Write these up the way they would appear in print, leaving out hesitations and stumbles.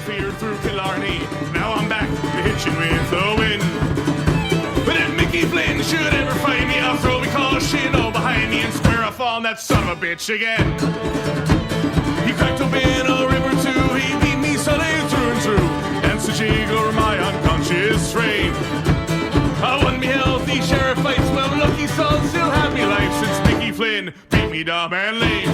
fear through Killarney. Now I'm back to hitching with the wind. But if Mickey Flynn should ever find me, I'll throw me caution all behind me and square off on that son of a bitch again. He cracked open a river too, he beat me Sunday through and through, danced a jig over my unconscious frame. I won me healthy sheriff fights, well lucky son, still have me life since Mickey Flynn beat me dumb and lame.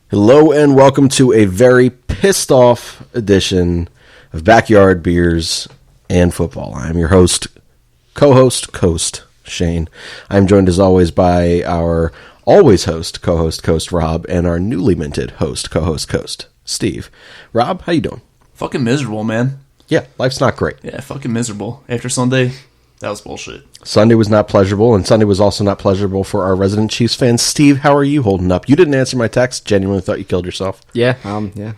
Hello and welcome to a very pissed off edition of Backyard Beers and Football. I'm your host, co-host, Shane. I'm joined as always by our always host, co-host, Rob, and our newly minted host, co-host, Steve. Rob, how you doing? Fucking miserable, man. Yeah, life's not great. Yeah, fucking miserable. After Sunday, that was bullshit. Sunday was not pleasurable, and Sunday was also not pleasurable for our resident Chiefs fans. Steve, how are you holding up? You didn't answer my text. Genuinely thought you killed yourself. Yeah,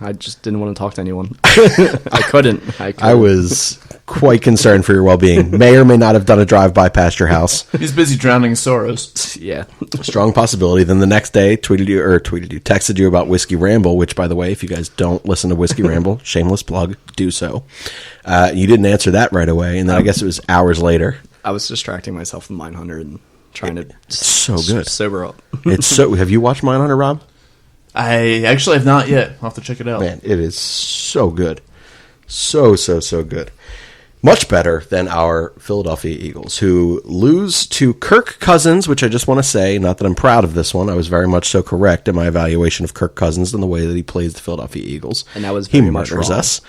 I just didn't want to talk to anyone. I couldn't. I was quite concerned for your well-being. May or may not have done a drive-by past your house. He's busy drowning in sorrows. Yeah. Strong possibility. Then the next day, texted you about Whiskey Ramble, which, by the way, if you guys don't listen to Whiskey Ramble, shameless plug, do so. You didn't answer that right away, and then I guess it was hours later. I was distracting myself from Mindhunter and trying to so good. Sober up. Have you watched Mindhunter, Rob? I actually have not yet. I'll have to check it out. Man, it is so good. So good. Much better than our Philadelphia Eagles, who lose to Kirk Cousins, which I just want to say, not that I'm proud of this one. I was very much so correct in my evaluation of Kirk Cousins and the way that he plays the Philadelphia Eagles. And that was very much murders wrong. us.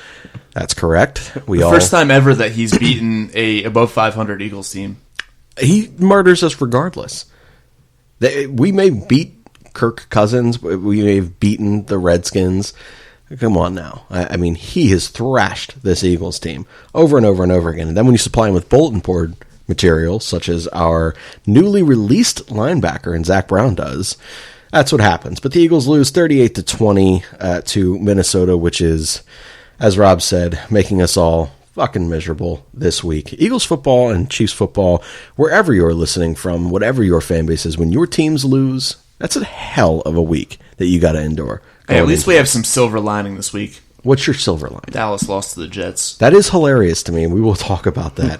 That's correct. First time ever that he's beaten a above 500 Eagles team. He murders us regardless. We may beat Kirk Cousins. We may have beaten the Redskins. Come on now. I mean, he has thrashed this Eagles team over and over and over again. And then when you supply him with bulletin board material, such as our newly released linebacker and Zach Brown does, that's what happens. But the Eagles lose 38-20 to Minnesota, which is, as Rob said, making us all fucking miserable this week. Eagles football and Chiefs football, wherever you're listening from, whatever your fan base is, when your teams lose, that's a hell of a week that you got to endure. Hey, at least we have some silver lining this week. What's your silver lining? Dallas lost to the Jets. That is hilarious to me, and we will talk about that.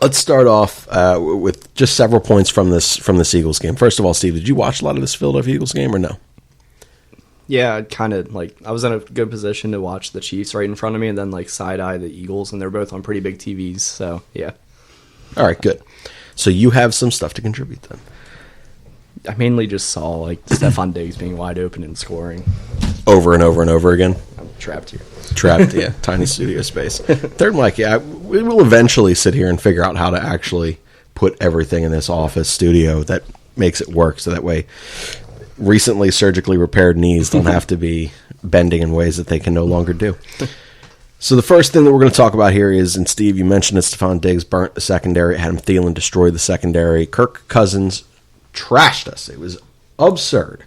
Let's start off with just several points from this Eagles game. First of all, Steve, did you watch a lot of this Philadelphia Eagles game or no? Yeah, kind of I was in a good position to watch the Chiefs right in front of me and then side-eye the Eagles, and they're both on pretty big TVs, so yeah. All right, good. So you have some stuff to contribute then. I mainly just saw Stephon Diggs being wide open and scoring. Over and over and over again? I'm trapped here. Trapped, yeah. Tiny studio space. Third mic, yeah. We will eventually sit here and figure out how to actually put everything in this office studio that makes it work, so that way recently surgically repaired knees don't have to be bending in ways that they can no longer do. So the first thing that we're going to talk about here is, and Steve, you mentioned it, Stephon Diggs burnt the secondary. Adam Thielen destroyed the secondary. Kirk Cousins trashed us. It was absurd.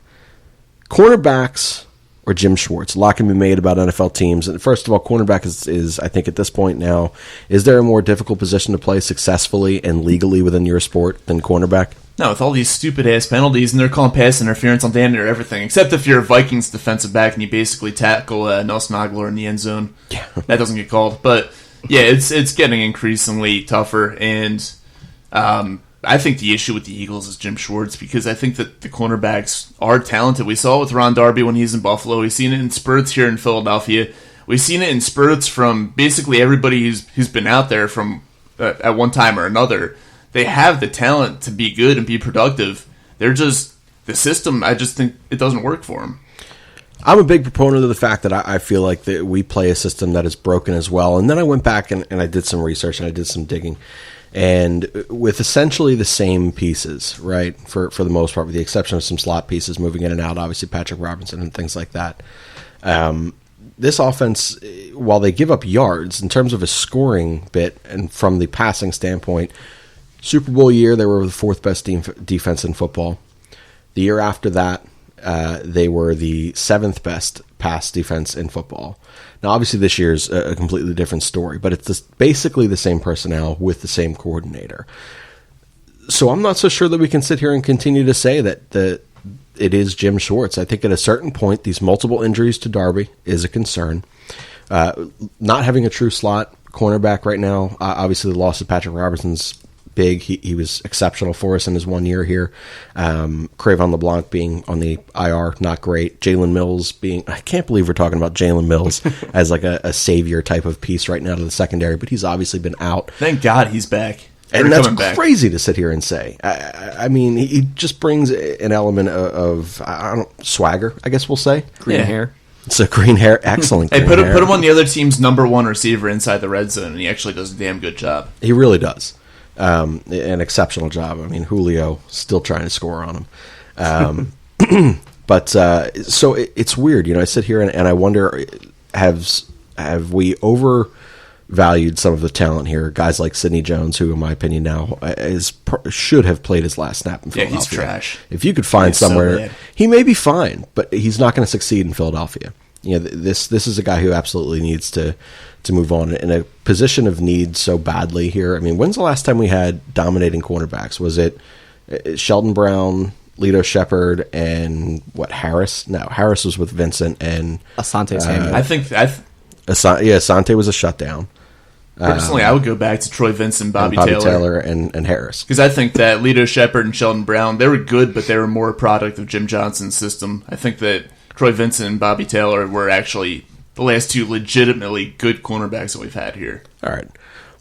Cornerbacks or Jim Schwartz? A lot can be made about NFL teams. And first of all, cornerback is, I think at this point now, is there a more difficult position to play successfully and legally within your sport than cornerback? No, with all these stupid-ass penalties, and they're calling pass interference on damn near everything, except if you're a Vikings defensive back and you basically tackle Nelson Aguilar in the end zone. Yeah. That doesn't get called. But, yeah, it's getting increasingly tougher, and I think the issue with the Eagles is Jim Schwartz, because I think that the cornerbacks are talented. We saw it with Ron Darby when he was in Buffalo. We've seen it in spurts here in Philadelphia. We've seen it in spurts from basically everybody who's been out there from at one time or another. They have the talent to be good and be productive. They're just, the system, I just think it doesn't work for them. I'm a big proponent of the fact that I feel like that we play a system that is broken as well. And then I went back and I did some research and I did some digging. And with essentially the same pieces, right, for the most part, with the exception of some slot pieces moving in and out, obviously Patrick Robinson and things like that. This offense, while they give up yards, in terms of a scoring bit and from the passing standpoint, Super Bowl year, they were the fourth best defense in football. The year after that, they were the seventh best pass defense in football. Now, obviously, this year's a completely different story, but it's basically the same personnel with the same coordinator. So I'm not so sure that we can sit here and continue to say that it is Jim Schwartz. I think at a certain point, these multiple injuries to Darby is a concern. Not having a true slot cornerback right now. Obviously, the loss of Patrick Robertson's big. He was exceptional for us in his 1 year here. Cravon LeBlanc being on the IR, not great. Jalen Mills I can't believe we're talking about Jalen Mills as like a savior type of piece right now to the secondary, but he's obviously been out. Thank God he's back. And that's crazy to sit here and say. I mean, he just brings an element of swagger, I guess we'll say. Green hair. It's a green hair, excellent. Hey, put him on the other team's number one receiver inside the red zone, and he actually does a damn good job. He really does. An exceptional job. I mean, Julio still trying to score on him. But so it's weird. I sit here and I wonder, have we overvalued some of the talent here? Guys like Sidney Jones, who in my opinion now should have played his last snap in Philadelphia. Yeah, he's trash. If you could find somewhere, he may be fine, but he's not going to succeed in Philadelphia. This is a guy who absolutely needs to move on in a position of need so badly here. I mean, when's the last time we had dominating cornerbacks? Was it Sheldon Brown, Lito Shepherd, and Harris? No, Harris was with Vincent and Asante Samuel. Asante was a shutdown. Personally, I would go back to Troy Vincent, Bobby Taylor, and Harris. Because I think that Lito Shepherd and Sheldon Brown, they were good, but they were more a product of Jim Johnson's system. I think that Troy Vincent and Bobby Taylor were actually the last two legitimately good cornerbacks that we've had here. All right.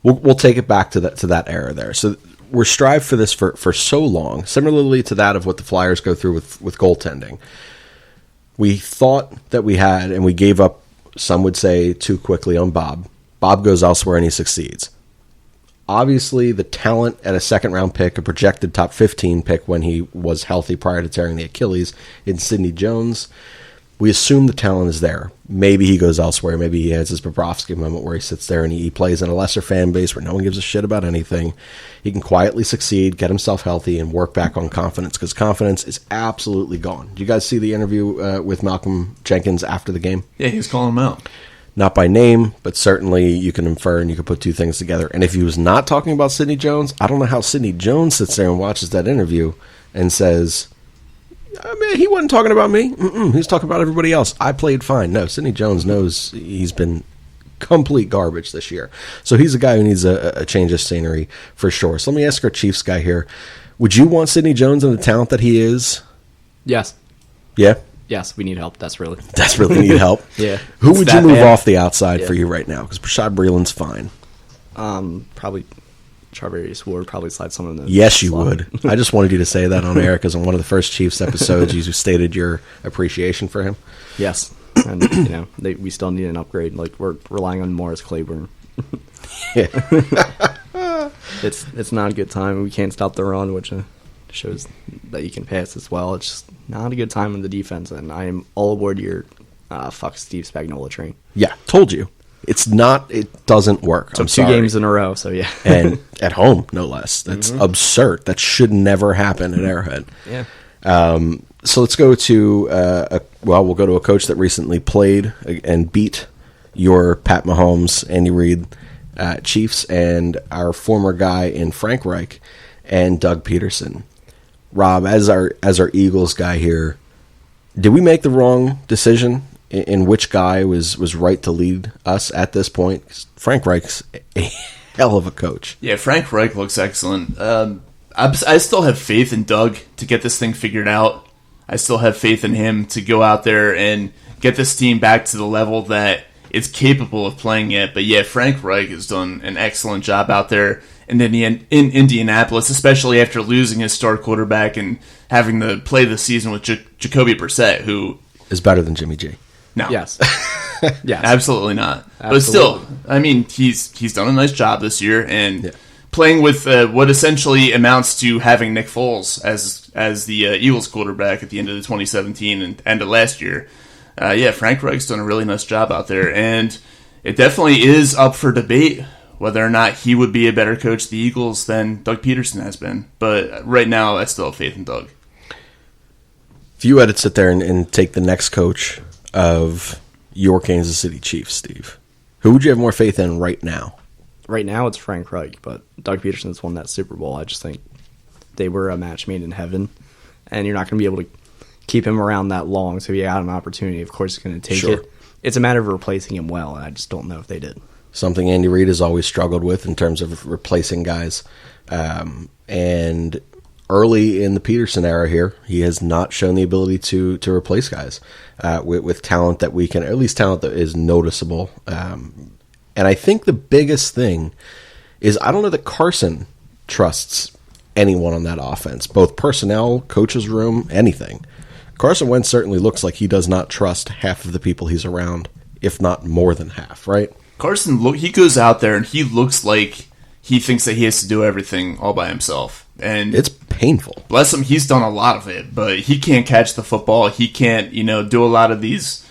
We'll take it back to that era there. So we're strived for this for so long, similarly to that of what the Flyers go through with goaltending. We thought that we had, and we gave up, some would say, too quickly on Bob. Bob goes elsewhere and he succeeds. Obviously, the talent at a second-round pick, a projected top 15 pick when he was healthy prior to tearing the Achilles, in Sidney Jones, we assume the talent is there. Maybe he goes elsewhere. Maybe he has his Bobrovsky moment where he sits there and he plays in a lesser fan base where no one gives a shit about anything. He can quietly succeed, get himself healthy, and work back on confidence, because confidence is absolutely gone. Did you guys see the interview with Malcolm Jenkins after the game? Yeah, he was calling him out. Not by name, but certainly you can infer and you can put two things together. And if he was not talking about Sidney Jones, I don't know how Sidney Jones sits there and watches that interview and says, man, he wasn't talking about me. He was talking about everybody else. I played fine. No, Sidney Jones knows he's been complete garbage this year. So he's a guy who needs a change of scenery for sure. So let me ask our Chiefs guy here. Would you want Sidney Jones and the talent that he is? Yes. Yeah? Yes, we need help. Desperately need help. Yeah. Who would you move off the outside for you right now? Because Brashad Breeland's fine. Probably Charvarius Ward. Probably slide some of those. Yes, you would. I just wanted you to say that on air because on one of the first Chiefs episodes, you stated your appreciation for him. Yes, and we still need an upgrade. Like, we're relying on Morris Claiborne. Yeah. It's not a good time. We can't stop the run, which shows that you can pass as well. It's just not a good time in the defense, and I am all aboard your fuck Steve Spagnuolo train. Yeah, told you. It's not. It doesn't work. Took 2 games in a row, so yeah. And at home, no less. That's absurd. That should never happen at Arrowhead. Yeah. So let's go to we'll go to a coach that recently played and beat your Pat Mahomes, Andy Reid Chiefs, and our former guy in Frank Reich and Doug Peterson. Rob, as our Eagles guy here, did we make the wrong decision in which guy was right to lead us at this point? 'Cause Frank Reich's a hell of a coach. Yeah, Frank Reich looks excellent. I still have faith in Doug to get this thing figured out. I still have faith in him to go out there and get this team back to the level that it's capable of playing at. But yeah, Frank Reich has done an excellent job out there in Indianapolis, especially after losing his star quarterback and having to play the season with Jacoby Brissett, who is better than Jimmy G. No. Yes. Yes. Absolutely not. Absolutely. But still, I mean, he's done a nice job this year, and playing with what essentially amounts to having Nick Foles as the Eagles quarterback at the end of the 2017 and end of last year. Frank Reich's done a really nice job out there, and it definitely is up for debate whether or not he would be a better coach of the Eagles than Doug Peterson has been. But right now, I still have faith in Doug. If you had to sit there and take the next coach of your Kansas City Chiefs, Steve, who would you have more faith in right now? Right now, it's Frank Reich, but Doug Peterson's won that Super Bowl. I just think they were a match made in heaven, and you're not going to be able to keep him around that long. So if you had an opportunity, of course, he's going to take Sure. it. It's a matter of replacing him well, and I just don't know if they did. Something Andy Reid has always struggled with in terms of replacing guys. And early in the Peterson era here, he has not shown the ability to replace guys with talent that we can, or at least talent that is noticeable. And I think the biggest thing is I don't know that Carson trusts anyone on that offense, both personnel, coach's room, anything. Carson Wentz certainly looks like he does not trust half of the people he's around, if not more than half, right? Carson, he goes out there and he looks like he thinks that he has to do everything all by himself. And It's painful. bless him, he's done a lot of it, but he can't catch the football. He can't, do a lot of these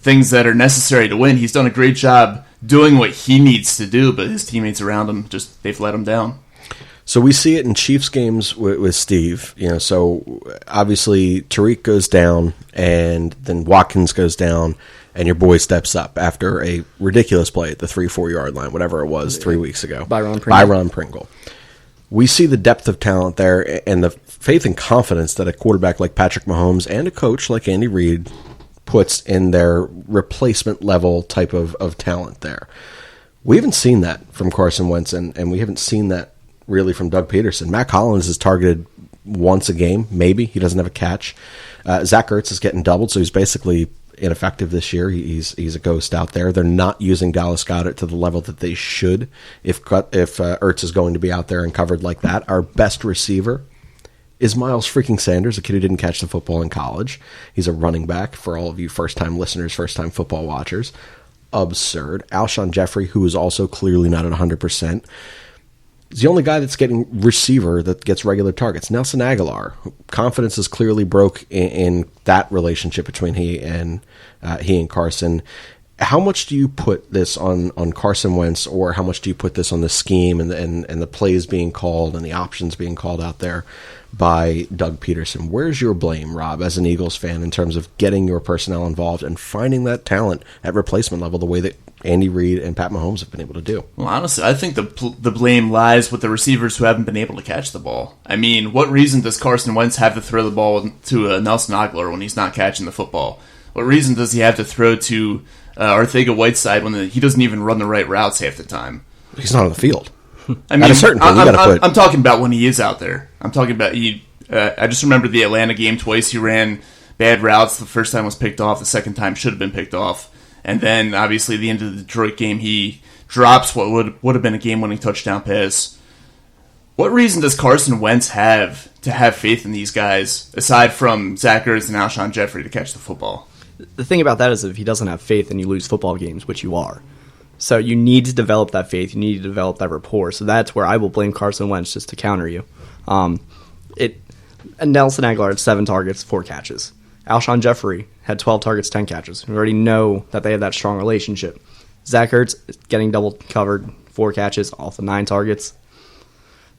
things that are necessary to win. He's done a great job doing what he needs to do, but his teammates around him, they've let him down. So we see it in Chiefs games with Steve. So obviously Tariq goes down, and then Watkins goes down, and your boy steps up after a ridiculous play at the 3-4 yard line, whatever it was 3 weeks ago. Byron Pringle. We see the depth of talent there and the faith and confidence that a quarterback like Patrick Mahomes and a coach like Andy Reid puts in their replacement level type of talent there. We haven't seen that from Carson Wentz, and we haven't seen that really from Doug Peterson. Matt Collins is targeted once a game, maybe. He doesn't have a catch. Zach Ertz is getting doubled, so he's basically ineffective this year. He's a ghost out there. They're not using Dallas Goedert to the level that they should if Ertz is going to be out there and covered like that. Our best receiver is Miles freaking Sanders, a kid who didn't catch the football in college. He's a running back for all of you first-time listeners, first-time football watchers. Absurd. Alshon Jeffrey, who is also clearly not at 100%. He's the only guy that's getting receiver that gets regular targets. Nelson Aguilar, confidence is clearly broke in that relationship between he and Carson. How much do you put this on Carson Wentz, or how much do you put this on the scheme and the plays being called and the options being called out there by Doug Peterson? Where's your blame, Rob, as an Eagles fan, in terms of getting your personnel involved and finding that talent at replacement level the way that Andy Reid and Pat Mahomes have been able to do? Well, honestly, I think the blame lies with the receivers who haven't been able to catch the ball. I mean, what reason does Carson Wentz have to throw the ball to Nelson Aguilar when he's not catching the football? What reason does he have to throw to Arcega-Whiteside when he doesn't even run the right routes half the time? He's not on the field. I mean, at a certain point, I'm talking about when he is out there. I'm talking about I just remember the Atlanta game twice. He ran bad routes. The first time was picked off. The second time should have been picked off. And then, obviously, the end of the Detroit game, he drops what would have been a game-winning touchdown pass. What reason does Carson Wentz have to have faith in these guys, aside from Zach Ertz and Alshon Jeffrey, to catch the football? The thing about that is if he doesn't have faith, then you lose football games, which you are. So you need to develop that faith. You need to develop that rapport. So that's where I will blame Carson Wentz, just to counter you. Nelson Aguilar had 7 targets, 4 catches. Alshon Jeffrey had 12 targets, 10 catches. We already know that they have that strong relationship. Zach Ertz getting double covered, 4 catches off the 9 targets.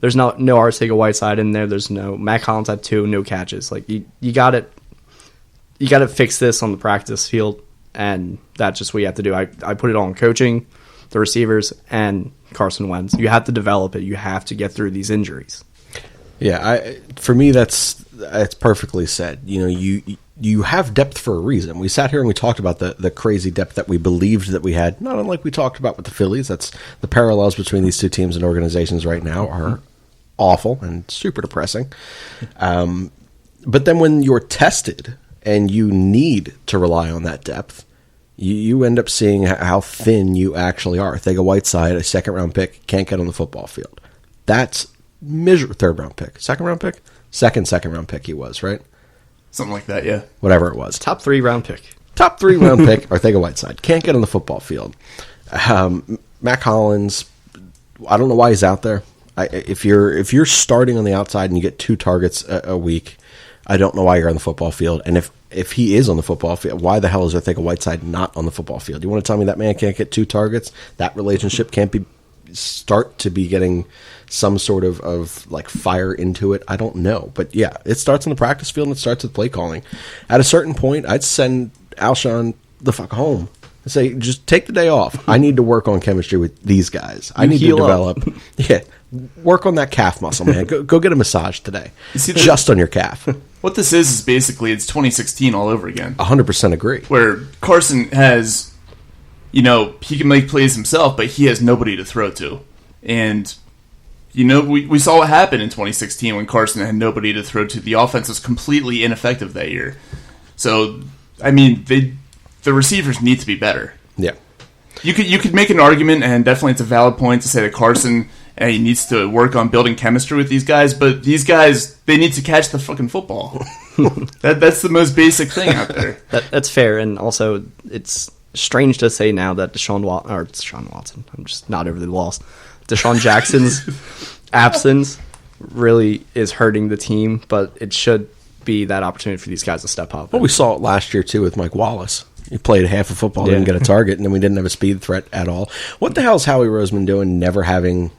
There's no Arcega-Whiteside in there. There's no Matt Collins had 2, no catches. Like you got it. You got to fix this on the practice field, and that's just what you have to do. I put it on coaching, the receivers, and Carson Wentz. You have to develop it. You have to get through these injuries. Yeah, for me, that's perfectly said. You have depth for a reason. We sat here and we talked about the crazy depth that we believed that we had, not unlike we talked about with the Phillies. That's the parallels between these two teams and organizations right now are awful and super depressing. But then when you're tested and you need to rely on that depth, you end up seeing how thin you actually are. Arcega-Whiteside, a second-round pick, can't get on the football field. That's third-round pick. Second-round pick? Second-round pick he was, right? Something like that, yeah. Whatever it was. Top 3-round pick. Top 3-round pick, Arcega-Whiteside. Can't get on the football field. Matt Collins, I don't know why he's out there. If you're starting on the outside and you get 2 targets a week, I don't know why you're on the football field. And if he is on the football field, why the hell is Arcega-Whiteside not on the football field? You want to tell me that man can't get 2 targets? That relationship can't start to be getting some sort of like fire into it? I don't know. But yeah, it starts on the practice field and it starts with play calling. At a certain point, I'd send Alshon the fuck home. Say, just take the day off. I need to work on chemistry with these guys. I need to develop. Yeah, Work on that calf muscle, man. Go get a massage today. see, Just on your calf. What this is basically it's 2016 all over again. 100% agree. Where Carson has, he can make plays himself, but he has nobody to throw to. And, we saw what happened in 2016 when Carson had nobody to throw to. The offense was completely ineffective that year. So, I mean, the receivers need to be better. Yeah. You could make an argument, and definitely it's a valid point to say that Carson he needs to work on building chemistry with these guys, but these guys, they need to catch the fucking football. That's the most basic thing out there. That's fair, and also it's strange to say now that Deshaun Watson, I'm just not over the loss. Deshaun Jackson's absence really is hurting the team, but it should be that opportunity for these guys to step up. Well, we saw it last year, too, with Mike Wallace. He played half of football, didn't get a target, and then we didn't have a speed threat at all. What the hell is Howie Roseman doing, never having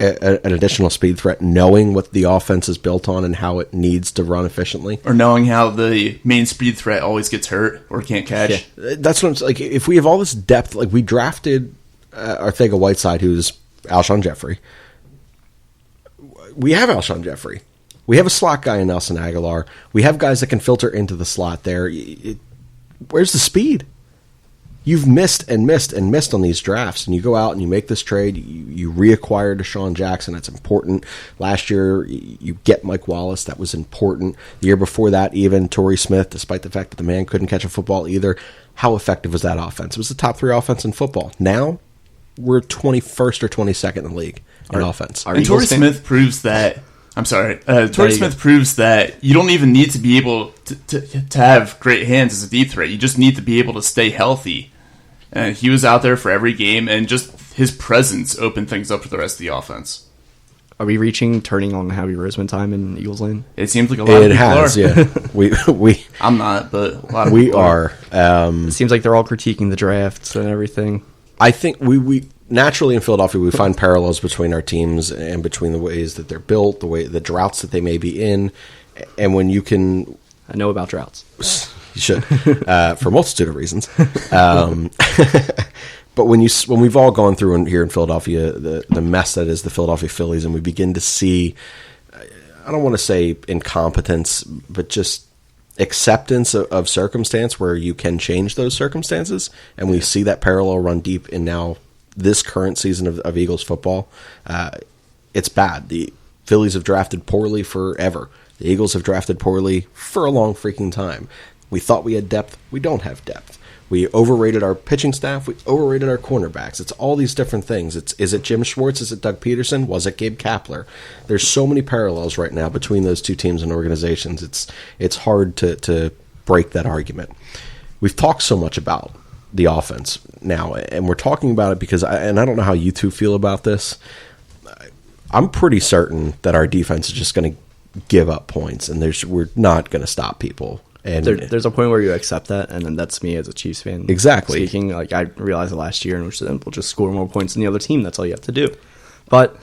an additional speed threat, knowing what the offense is built on and how it needs to run efficiently? Or knowing how the main speed threat always gets hurt or can't catch? Yeah. That's what I'm like. If we have all this depth, like we drafted Arcega-Whiteside, who's Alshon Jeffrey. We have Alshon Jeffrey. We have a slot guy in Nelson Aguilar. We have guys that can filter into the slot there. Where's the speed? You've missed and missed and missed on these drafts, and you go out and you make this trade. You reacquire Deshaun Jackson. That's important. Last year, you get Mike Wallace. That was important. The year before that, even Torrey Smith, despite the fact that the man couldn't catch a football either. How effective was that offense? It was the top 3 offense in football. Now, we're 21st or 22nd in the league in offense. And Torrey Smith proves that. I'm sorry. Torrey Smith proves that you don't even need to be able to have great hands as a deep threat. You just need to be able to stay healthy. And he was out there for every game, and just his presence opened things up for the rest of the offense. Are we turning on Howie Roseman time in Eagles Lane? It seems like a lot of people has, are. Yeah. We I'm not, but a lot of we people are. It seems like they're all critiquing the drafts and everything. I think we naturally in Philadelphia we find parallels between our teams and between the ways that they're built, the droughts that they may be in, and when you can. I know about droughts. You should, for a multitude of reasons. But when we've all gone through here in Philadelphia the mess that is the Philadelphia Phillies, and we begin to see, I don't want to say incompetence, but just acceptance of circumstance where you can change those circumstances, and we see that parallel run deep in now this current season of Eagles football. It's bad. The Phillies have drafted poorly forever. The Eagles have drafted poorly for a long freaking time. We thought we had depth. We don't have depth. We overrated our pitching staff. We overrated our cornerbacks. It's all these different things. Is it Jim Schwartz? Is it Doug Peterson? Was it Gabe Kapler? There's so many parallels right now between those two teams and organizations. It's hard to break that argument. We've talked so much about the offense now, and we're talking about it because I don't know how you two feel about this. I'm pretty certain that our defense is just going to give up points, and we're not going to stop people. And there's a point where you accept that, and then that's me as a Chiefs fan. Exactly. Speaking, like I realized it last year, and we'll just score more points than the other team. That's all you have to do. But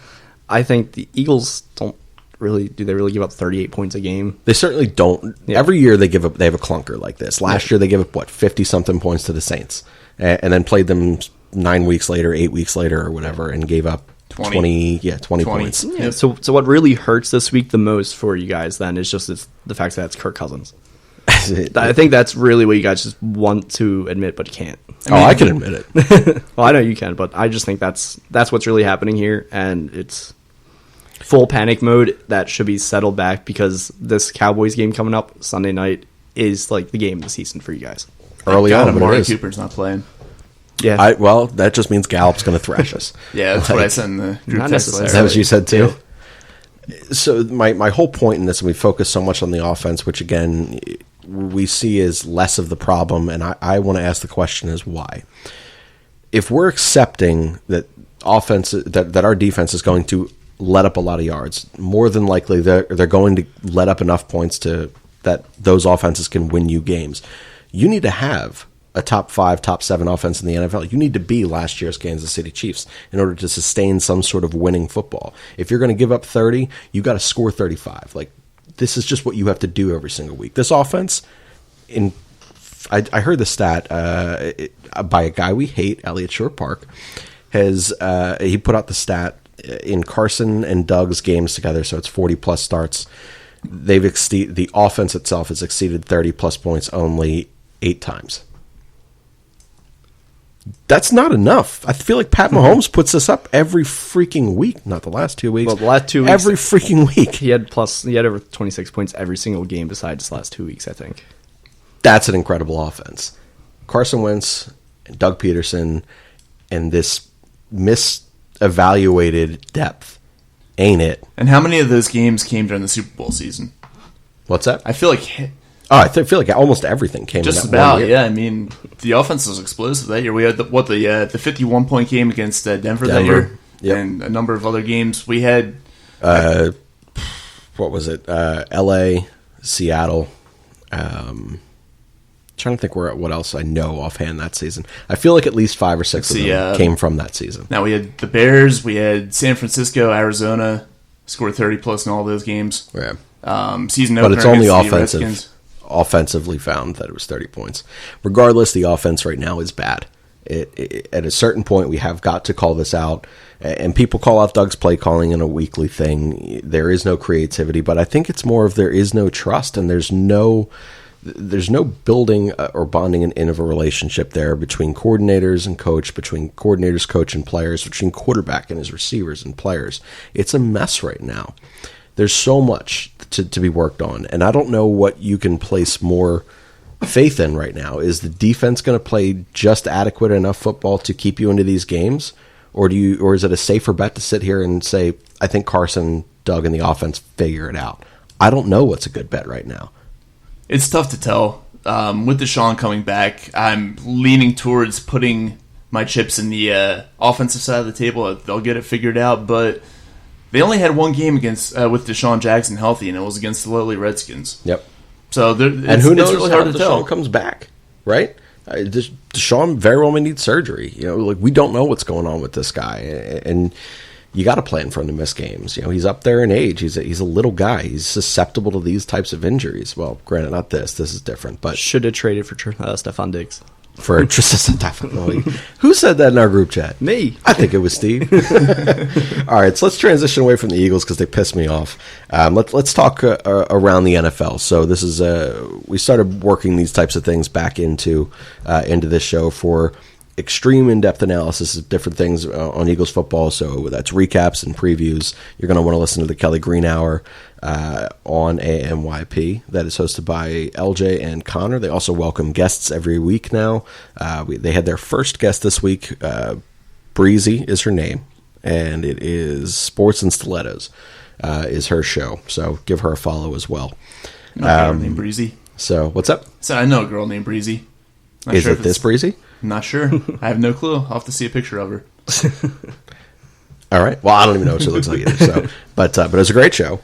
I think the Eagles do they really give up 38 points a game? They certainly don't. Yeah. Every year they have a clunker like this. Last year they gave up 50-something points to the Saints, and then played them 9 weeks later, 8 weeks later, or whatever, and gave up 20 points. Yeah. So what really hurts this week the most for you guys then is just the fact that it's Kirk Cousins. I think that's really what you guys just want to admit, but can't. I can admit it. Well, I know you can, but I just think that's what's really happening here, and it's full panic mode that should be settled back because this Cowboys game coming up Sunday night is like the game of the season for you guys. Early on, but Amari Cooper's not playing. Yeah. Well, that just means Gallup's going to thrash us. Yeah, that's what I said in the group Not text. necessarily. Is that what you said too? Yeah. So my whole point in this, and we focus so much on the offense, which again we see as less of the problem, and I want to ask the question is why? If we're accepting that that our defense is going to let up a lot of yards, more than likely they're going to let up enough points to that those offenses can win you games. You need to have a top 5, top 7 offense in the NFL. You need to be last year's Kansas City Chiefs in order to sustain some sort of winning football. If you're going to give up 30, you got to score 35. Like, this is just what you have to do every single week. This offense, I heard the stat by a guy we hate, Elliot Shore Park, he put out the stat in Carson and Doug's games together, so it's 40-plus starts, the offense itself has exceeded 30-plus points only 8 times. That's not enough. I feel like Pat Mahomes puts this up every freaking week. Not the last 2 weeks. Well, the last 2 weeks, every freaking week. He had over 26 points every single game besides the last 2 weeks, I think. That's an incredible offense. Carson Wentz and Doug Peterson and this misevaluated depth, ain't it? And how many of those games came during the Super Bowl season? What's that? I feel like I feel like almost everything came just in that about. 1 year. Yeah, I mean the offense was explosive that year. We had the 51-point game against Denver that year, Yep. and a number of other games. We had What was it? L.A., Seattle. Trying to think what else I know offhand that season. I feel like at least 5 or 6 of them came from that season. Now we had the Bears, we had San Francisco, Arizona, scored 30-plus in all those games. Yeah. Season But opener it's only against the Redskins. offensively found that it was 30 points. Regardless, the offense right now is bad. At a certain point, we have got to call this out. And people call out Doug's play calling in a weekly thing. There is no creativity, but I think it's more of there is no trust, and there's no building or bonding in of a relationship there between coordinators and coach, between coordinators, coach, and players, between quarterback and his receivers and players. It's a mess right now. There's so much to be worked on, and I don't know what you can place more faith in right now. Is the defense going to play just adequate enough football to keep you into these games, or is it a safer bet to sit here and say, I think Carson, Doug, and the offense figure it out? I don't know what's a good bet right now. It's tough to tell. With Deshaun coming back, I'm leaning towards putting my chips in the offensive side of the table. They'll get it figured out, but they only had one game against with Deshaun Jackson healthy, and it was against the lowly Redskins. Yep. So and who knows really how hard to tell. Deshaun comes back, right? Deshaun very well may need surgery. We don't know what's going on with this guy, and you got to plan for him to miss games. He's up there in age. He's a little guy. He's susceptible to these types of injuries. Well, granted, not this. This is different, but Should have traded for Stephon Diggs. for Tristan definitely. Who said that in our group chat? Me. I think it was Steve. All right, so let's transition away from the Eagles because they piss me off. Let's talk around the NFL. So this is we started working these types of things back into this show for extreme in-depth analysis of different things on Eagles football. So that's recaps and previews. You're going to want to listen to the Kelly Green Hour on AMYP that is hosted by LJ and Connor. They also welcome guests every week now. They had their first guest this week. Breezy is her name, and it is Sports and Stilettos is her show. So give her a follow as well. I know a girl named Breezy. So what's up? So I know a girl named Breezy. Not Is sure it if this Breezy? I'm not sure. I have no clue. I'll have to see a picture of her. All right. Well, I don't even know what she looks like either. So, but it was a great show.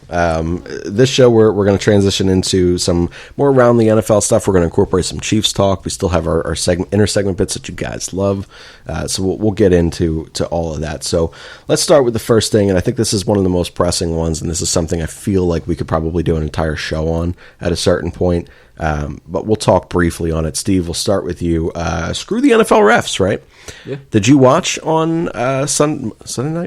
This show we're going to transition into some more around the NFL stuff. We're going to incorporate some Chiefs talk. We still have our inner segment bits that you guys love. So we'll get into all of that. So let's start with the first thing, and I think this is one of the most pressing ones, and this is something I feel like we could probably do an entire show on at a certain point. But we'll talk briefly on it. Steve, we'll start with you. Screw the NFL refs, right? Yeah. Did you watch on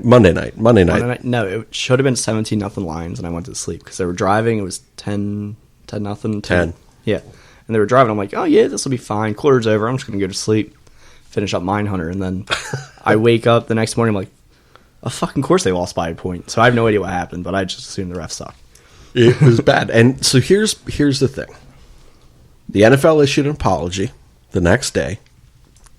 Monday night? No, it should have been 17-0 Lions, and I went to sleep because they were driving. It was 10-0. 10. Yeah. And they were driving. I'm like, oh, yeah, this will be fine. Quarter's over. I'm just going to go to sleep, finish up Mindhunter. And then I wake up the next morning. I'm like, oh, fucking course they lost by a point. So I have no idea what happened, but I just assumed the refs suck. It was bad. And so here's the thing. The NFL issued an apology the next day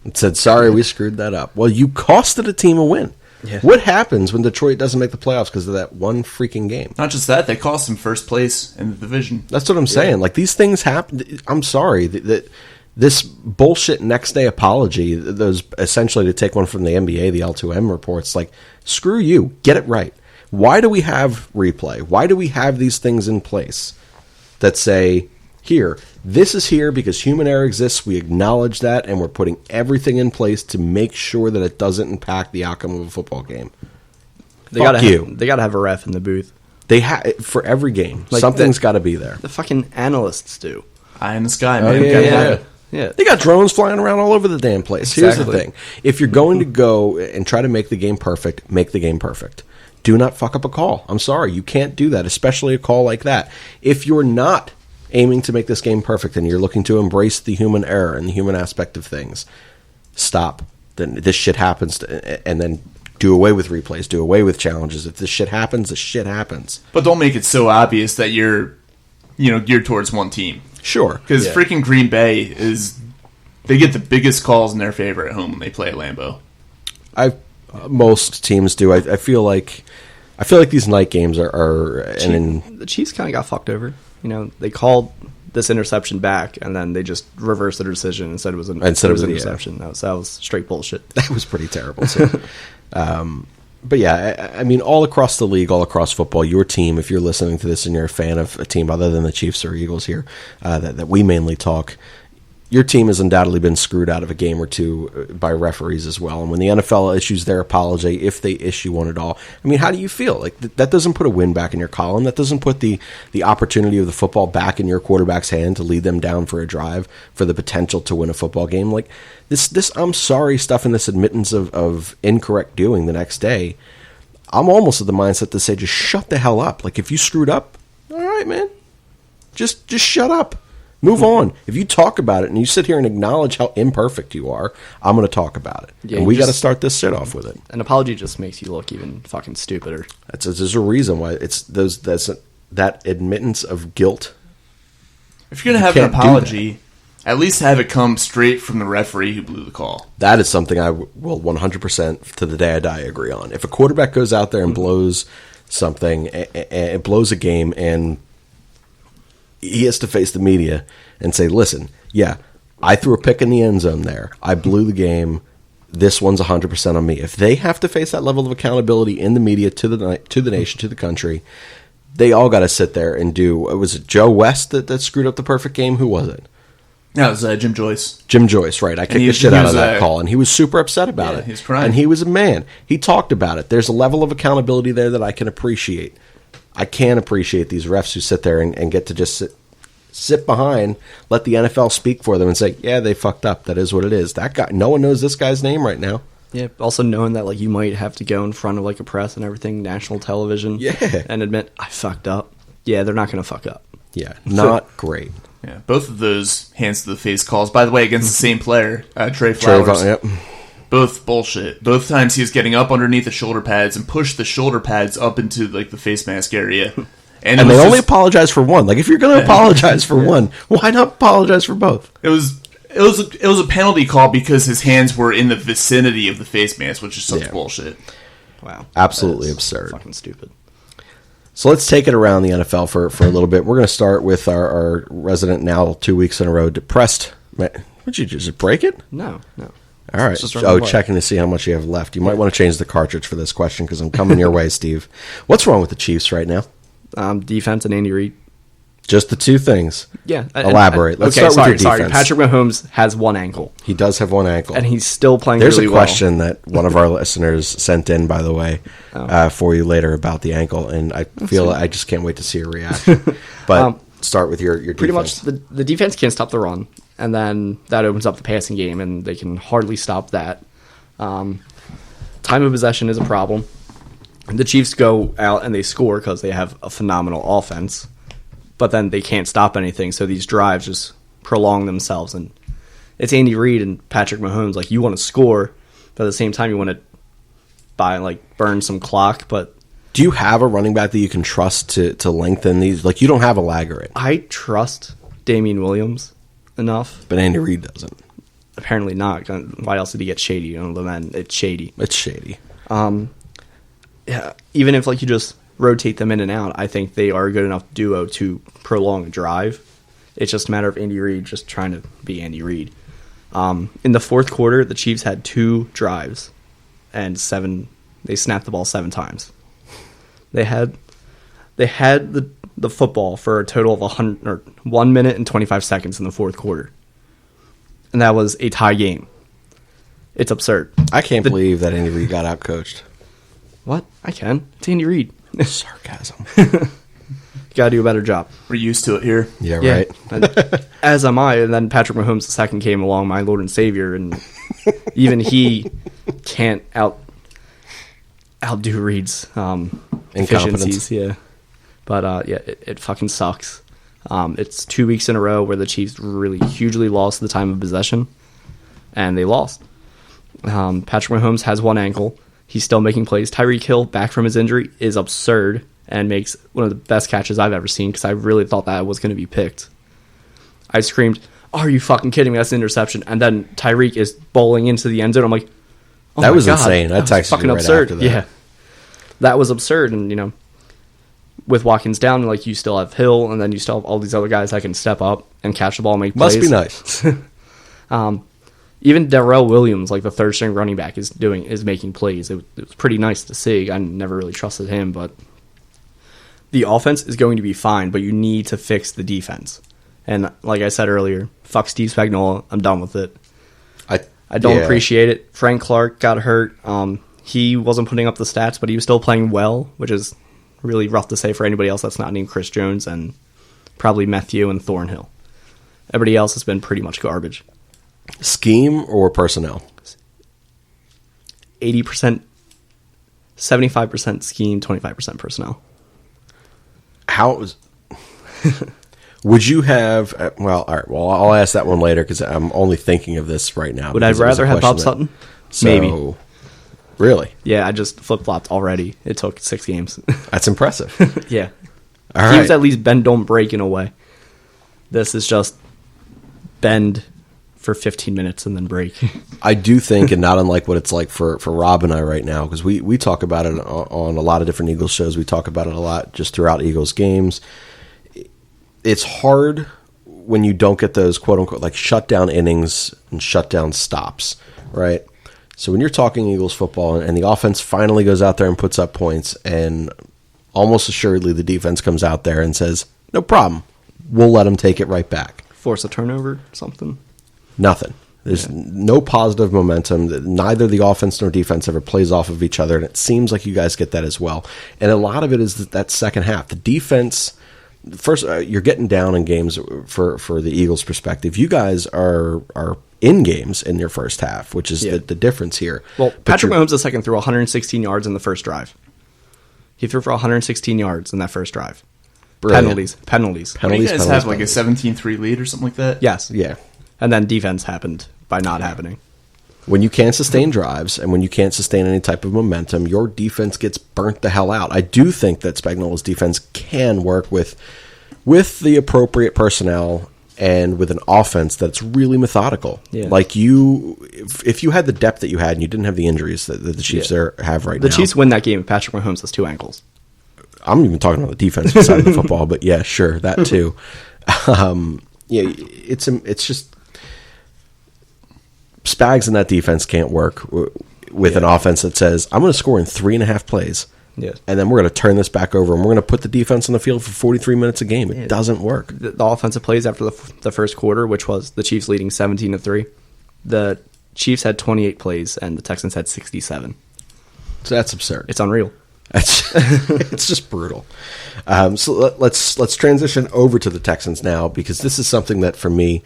and said, sorry, we screwed that up. Well, you costed a team a win. Yeah. What happens when Detroit doesn't make the playoffs because of that one freaking game? Not just that, they cost them first place in the division. That's what I'm saying. Like, these things happen. I'm sorry. That this bullshit next day apology, those essentially to take one from the NBA, the L2M reports, like, screw you. Get it right. Why do we have replay? Why do we have these things in place that say, here, this is here because human error exists. We acknowledge that, and we're putting everything in place to make sure that it doesn't impact the outcome of a football game. They got to have a ref in the booth. They for every game. Like something's got to be there. The fucking analysts do. Eye in the sky, Oh, man. Yeah. They got drones flying around all over the damn place. Here's the Exactly. thing. If you're going to go and try to make the game perfect, make the game perfect. do not fuck up a call. I'm sorry. You can't do that, especially a call like that. If you're not aiming to make this game perfect and you're looking to embrace the human error and the human aspect of things, stop. Then this shit happens, and then do away with replays, do away with challenges. If this shit happens, this shit happens. But don't make it so obvious that you're, geared towards one team. Sure. Because freaking Green Bay they get the biggest calls in their favor at home when they play at Lambeau. Most teams do. I feel like these night games are the Chiefs kind of got fucked over. They called this interception back, and then they just reversed their decision and said it was an interception. That was straight bullshit. That was pretty terrible. So. But yeah, I mean, all across the league, all across football, your team, if you're listening to this and you're a fan of a team other than the Chiefs or Eagles here, that we mainly talk, your team has undoubtedly been screwed out of a game or two by referees as well. And when the NFL issues their apology, if they issue one at all, I mean, how do you feel? Like, that doesn't put a win back in your column. That doesn't put the opportunity of the football back in your quarterback's hand to lead them down for a drive for the potential to win a football game. Like, this I'm sorry stuff and this admittance of incorrect doing the next day, I'm almost of the mindset to say, just shut the hell up. Like, if you screwed up, all right, man, just shut up. Move on. If you talk about it and you sit here and acknowledge how imperfect you are, I'm going to talk about it. Yeah, and we got to start this shit off with it. An apology just makes you look even fucking stupider. There's a reason why it's that admittance of guilt. If you're going to have an apology, at least have it come straight from the referee who blew the call. That is something I will 100% to the day I die agree on. If a quarterback goes out there and blows something, it blows a game, and he has to face the media and say, listen, yeah, I threw a pick in the end zone there. I blew the game. This one's 100% on me. If they have to face that level of accountability in the media, to the nation, to the country, they all got to sit there and do. Was it Joe West that screwed up the perfect game? Who was it? No, it was Jim Joyce. Jim Joyce, right. I kicked the shit out of that call, and he was super upset about it. He's crying. And he was a man. He talked about it. There's a level of accountability there that I can appreciate. I can appreciate these refs who sit there and get to just sit behind, let the NFL speak for them and say, yeah, they fucked up. That is what it is. That guy, no one knows this guy's name right now. Yeah, also knowing that you might have to go in front of a press and everything, national television, and admit, I fucked up. Yeah, they're not going to fuck up. Yeah, not great. Yeah, both of those hands to the face calls, by the way, against the same player, Trey Flowers. Yep. Both bullshit. Both times he was getting up underneath the shoulder pads and pushed the shoulder pads up into the face mask area. And they only apologize for one. Like, if you're going to apologize for one, why not apologize for both? It was a penalty call because his hands were in the vicinity of the face mask, which is such bullshit. Wow, absolutely absurd, fucking stupid. So let's take it around the NFL for a little bit. We're going to start with our resident now 2 weeks in a row depressed. Would you just break it? No. All right. Checking to see how much you have left. You might want to change the cartridge for this question because I'm coming your way, Steve. What's wrong with the Chiefs right now? Defense and Andy Reid. Just the two things. Yeah. Elaborate. Let's start with your defense. Patrick Mahomes has one ankle. He does have one ankle. And he's still playing really well. There's a question that one of our listeners sent in, by the way, for you later about the ankle, and I just can't wait to see your reaction. But start with your defense. Pretty much the defense can't stop the run, and then that opens up the passing game, and they can hardly stop that. Time of possession is a problem. The Chiefs go out and they score because they have a phenomenal offense, but then they can't stop anything, so these drives just prolong themselves. And it's Andy Reid and Patrick Mahomes. You want to score, but at the same time you want to burn some clock. But do you have a running back that you can trust to lengthen these? You don't have a Laggard. I trust Damian Williams enough, but Andy Reid doesn't. Apparently not. Why else did he get shady? It's shady. It's shady. Yeah, even if you just rotate them in and out, I think they are a good enough duo to prolong a drive. It's just a matter of Andy Reid just trying to be Andy Reid. In the fourth quarter, the Chiefs had 2 drives and they snapped the ball 7 times. They had the football for a total of 1 minute and 25 seconds in the fourth quarter, and that was a tie game. It's absurd. I can't believe that Andy Reid got outcoached. What? I can. It's Andy Reid. Sarcasm. You gotta do a better job. We're used to it here. Yeah, right. As am I. And then Patrick Mahomes II came along, my Lord and Savior, and even he can't outdo Reed's efficiencies. Yeah, but it fucking sucks. It's 2 weeks in a row where the Chiefs really hugely lost the time of possession, and they lost. Patrick Mahomes has one ankle. He's still making plays. Tyreek Hill, back from his injury, is absurd and makes one of the best catches I've ever seen because I really thought that was going to be picked. I screamed, "Are you fucking kidding me? That's an interception." And then Tyreek is bowling into the end zone. I'm like, oh that my was God, insane. I that was texted fucking you right absurd. after that. Yeah, that was absurd. And, with Watkins down, like, you still have Hill, and then you still have all these other guys that can step up and catch the ball and make plays. Must be nice. Even Darrell Williams, like the third string running back, is making plays. It was pretty nice to see. I never really trusted him, but the offense is going to be fine, but you need to fix the defense. And like I said earlier, fuck Steve Spagnuolo. I'm done with it. I don't appreciate it. Frank Clark got hurt. He wasn't putting up the stats, but he was still playing well, which is really rough to say for anybody else that's not named Chris Jones and probably Matthew and Thornhill. Everybody else has been pretty much garbage. Scheme or personnel? 80%, 75% scheme, 25% personnel. Would you have? Well, all right. Well, I'll ask that one later because I'm only thinking of this right now. Would I rather have Bob Sutton? Maybe. Really? Yeah, I just flip-flopped already. It took 6 games. That's impressive. Yeah. All right. Teams at least bend, don't break in a way. This is just bend for 15 minutes and then break. I do think, and not unlike what it's like for Rob and I right now, because we talk about it on a lot of different Eagles shows. We talk about it a lot just throughout Eagles games. It's hard when you don't get those quote-unquote like shutdown innings and shutdown stops, right? So when you're talking Eagles football and the offense finally goes out there and puts up points, and almost assuredly the defense comes out there and says, no problem, we'll let them take it right back. Force a turnover, something? Nothing. There's no positive momentum. Neither the offense nor defense ever plays off of each other, and it seems like you guys get that as well. And a lot of it is that second half. The defense, first, you're getting down in games for the Eagles' perspective. You guys are in games in your first half, which is the difference here. Well, Patrick Mahomes II threw 116 yards in the first drive. He threw for 116 yards in that first drive. Brilliant. Penalties. What do you guys have, like a 17-3 lead or something like that? Yes. Yeah. And then defense happened by not happening. When you can't sustain drives and when you can't sustain any type of momentum, your defense gets burnt the hell out. I do think that Spagnuolo's defense can work with the appropriate personnel and with an offense that's really methodical. Yeah. Like if you had the depth that you had and you didn't have the injuries that the Chiefs have right now. The Chiefs win that game if Patrick Mahomes has 2 ankles. I'm even talking about the defensive side of the football, but yeah, sure, that too. It's just Spags and that defense can't work with an offense that says, I'm going to score in 3.5 plays. Yeah. And then we're going to turn this back over and we're going to put the defense on the field for 43 minutes a game. It doesn't work. The offensive plays after the first quarter, which was the Chiefs leading 17-3, the Chiefs had 28 plays and the Texans had 67. So that's absurd. It's unreal. It's just brutal. So let's transition over to the Texans now, because this is something that for me,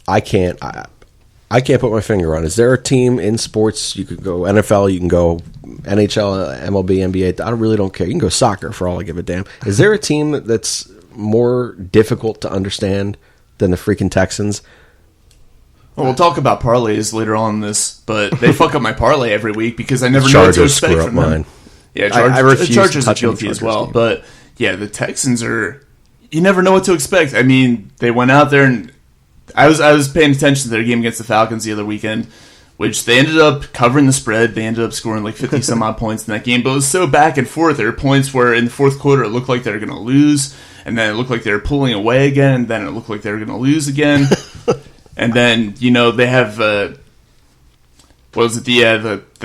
I can't put my finger on. Is there a team in sports, you could go NFL, you can go NHL, MLB, NBA, I really don't care. You can go soccer for all I give a damn. Is there a team that's more difficult to understand than the freaking Texans? Well, we'll talk about parlays later on in this, but they fuck up my parlay every week because I never know what to expect screw up from them. mine. Yeah, I refuse Chargers to are touch any guilty as Chargers well. game. But yeah, the Texans are. You never know what to expect. I mean, they went out there and I was paying attention to their game against the Falcons the other weekend, which they ended up covering the spread. They ended up scoring like 50 some odd points in that game, but it was so back and forth. There were points where in the fourth quarter it looked like they were going to lose, and then it looked like they were pulling away again, and then it looked like they were going to lose again, and then they have the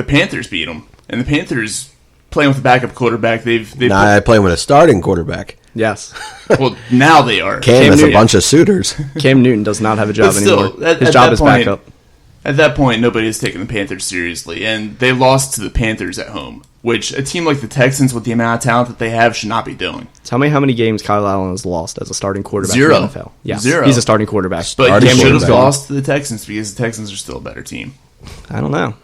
Panthers beat them, and the Panthers playing with a backup quarterback. I play with a starting quarterback. Yes. Well, now they are. Cam has a bunch of suitors. Cam Newton does not have a job But still, anymore. His job is backup. At that point, nobody is taking the Panthers seriously, and they lost to the Panthers at home, which a team like the Texans, with the amount of talent that they have, should not be doing. Tell me how many games Kyle Allen has lost as a starting quarterback 0. in the NFL. Yes. 0. He's a starting quarterback. But Starting he should have quarterback. lost to the Texans because the Texans are still a better team. I don't know.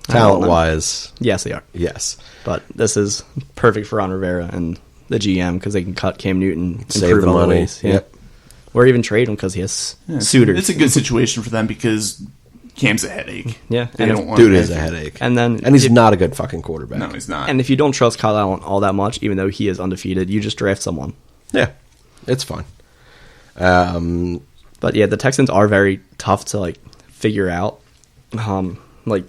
Talent-wise, Yes, they are. yes. But this is perfect for Ron Rivera and the GM because they can cut Cam Newton, Save improve the other money. ways. Yeah. Yep. Or even trade him because he has suitors. It's a good situation for them because Cam's a headache. Yeah, They and don't if- want Dude him is a to- headache. And he's if- not a good fucking quarterback. No, he's not. And if you don't trust Kyle Allen all that much, even though he is undefeated, you just draft someone. Yeah, it's fine. But yeah, the Texans are very tough to like figure out. Like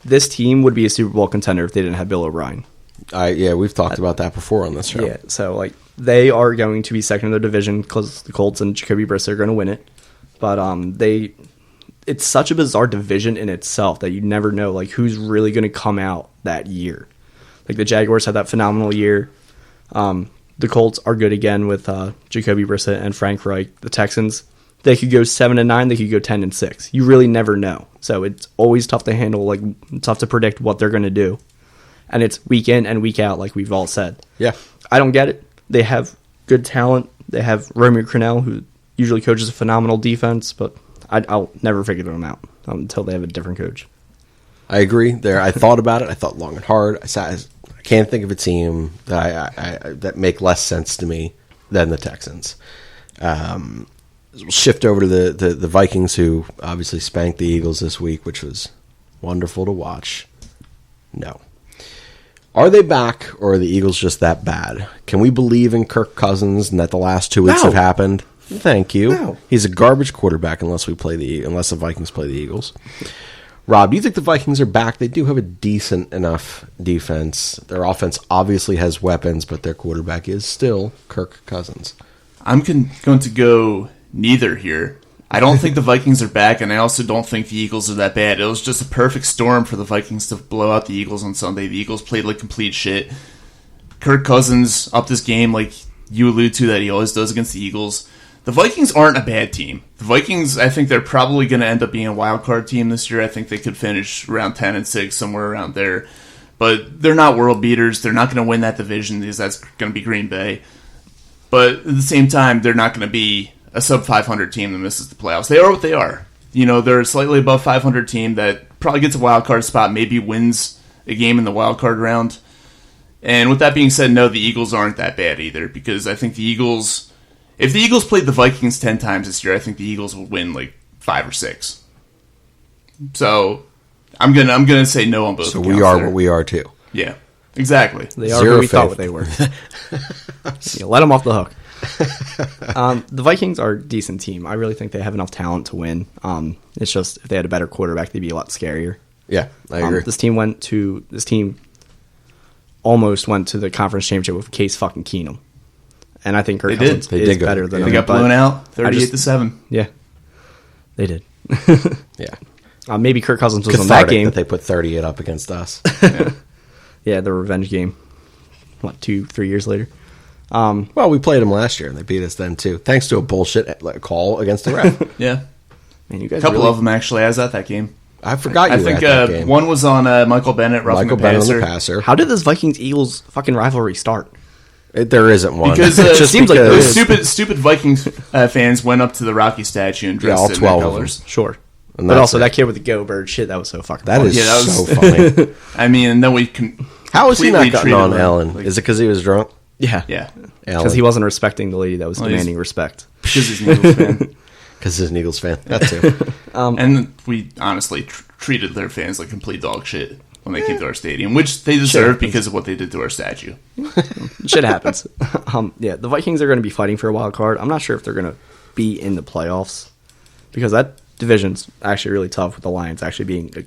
this team would be a Super Bowl contender if they didn't have Bill O'Brien. We've talked about that before on this show. Yeah, so like they are going to be second in their division because the Colts and Jacoby Brissett are going to win it. But it's such a bizarre division in itself that you never know like who's really going to come out that year. Like the Jaguars had that phenomenal year. The Colts are good again with Jacoby Brissett and Frank Reich. The Texans, they could go 7-9, they could go 10-6. You really never know. So it's always tough to handle, like tough to predict what they're going to do. And it's week in and week out, like we've all said. Yeah. I don't get it. They have good talent. They have Romeo Crennel, who usually coaches a phenomenal defense, but I'll never figure them out until they have a different coach. I agree. I thought about it. I thought long and hard. I can't think of a team that that make less sense to me than the Texans. We'll shift over to the Vikings, who obviously spanked the Eagles this week, which was wonderful to watch. No. Are they back, or are the Eagles just that bad? Can we believe in Kirk Cousins and that the last 2 weeks have happened? Thank you. No. He's a garbage quarterback unless the Vikings play the Eagles. Rob, do you think the Vikings are back? They do have a decent enough defense. Their offense obviously has weapons, but their quarterback is still Kirk Cousins. I'm going to go neither here. I don't think the Vikings are back, and I also don't think the Eagles are that bad. It was just a perfect storm for the Vikings to blow out the Eagles on Sunday. The Eagles played like complete shit. Kirk Cousins up this game like you allude to that he always does against the Eagles. The Vikings aren't a bad team. The Vikings, I think they're probably going to end up being a wild card team this year. I think they could finish around 10-6, somewhere around there. But they're not world beaters. They're not going to win that division because that's going to be Green Bay. But at the same time, they're not going to be a sub-500 team that misses the playoffs. They are what they are. You know, they're a slightly above 500 team that probably gets a wild card spot, maybe wins a game in the wild card round. And with that being said, no, the Eagles aren't that bad either, because I think the Eagles, if the Eagles played the Vikings 10 times this year, I think the Eagles would win like 5 or 6. So I'm gonna say no on both. So accounts we are there. what we are too. Yeah, exactly. They are Zero who we thought faith. what they were. Yeah, let them off the hook. The Vikings are a decent team. I really think they have enough talent to win. It's just if they had a better quarterback, they'd be a lot scarier. Yeah, I agree. This team almost went to the conference championship with Case fucking Keenum, and I think Kirk They did. Cousins They is did go. better than Yeah. They him, got but blown out I just- 38-7. Yeah, they did. Yeah. Maybe Kirk Cousins was in that Cathartic game. that they put 38 up against us. Yeah, the revenge game. What, 2-3 years later? Well, we played them last year, and they beat us then, too. Thanks to a bullshit call against the ref. Yeah, Man, you a guys couple really, of them actually. I was at that game. I forgot you I were think at that game. one was on Michael Bennett roughing Michael the Bennett on passer. the passer. How did this Vikings-Eagles fucking rivalry start? There isn't one. Because It's it seems like there those is. stupid Vikings fans went up to the Rocky statue and dressed all in 12 their of them. colors. Sure. And But that's also it. that kid with the Go Bird shit, that was so fucking That funny. is Yeah, that was- so funny. I mean, and then we can. How is he not completely gotten on treated him Ellen? like- Is it because he was drunk? Yeah. Yeah, Ellen. Because he wasn't respecting the lady that was Well, he's- demanding respect. because he's an Eagles fan. Because he's an Eagles fan. That too. And we honestly treated their fans like complete dog shit when they came to our stadium, which they deserve because of what they did to our statue. Shit happens. Yeah, the Vikings are going to be fighting for a wild card. I'm not sure if they're going to be in the playoffs because that division's actually really tough with the Lions actually being a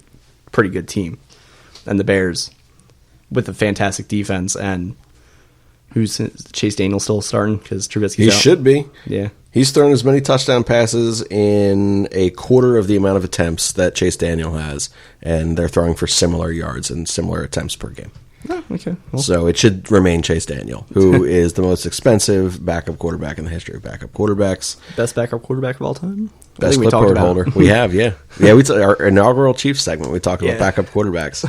pretty good team. And the Bears with a fantastic defense and who's Chase Daniel still starting because Trubisky's He out? should be. Yeah. He's thrown as many touchdown passes in a quarter of the amount of attempts that Chase Daniel has, and they're throwing for similar yards and similar attempts per game. Oh, okay. Well, So it should remain Chase Daniel, who is the most expensive backup quarterback in the history of backup quarterbacks. best backup quarterback of all time? I Best think we talked clipboard about holder. it. We have, yeah. Yeah, our inaugural Chiefs segment, we talk about Yeah. backup quarterbacks.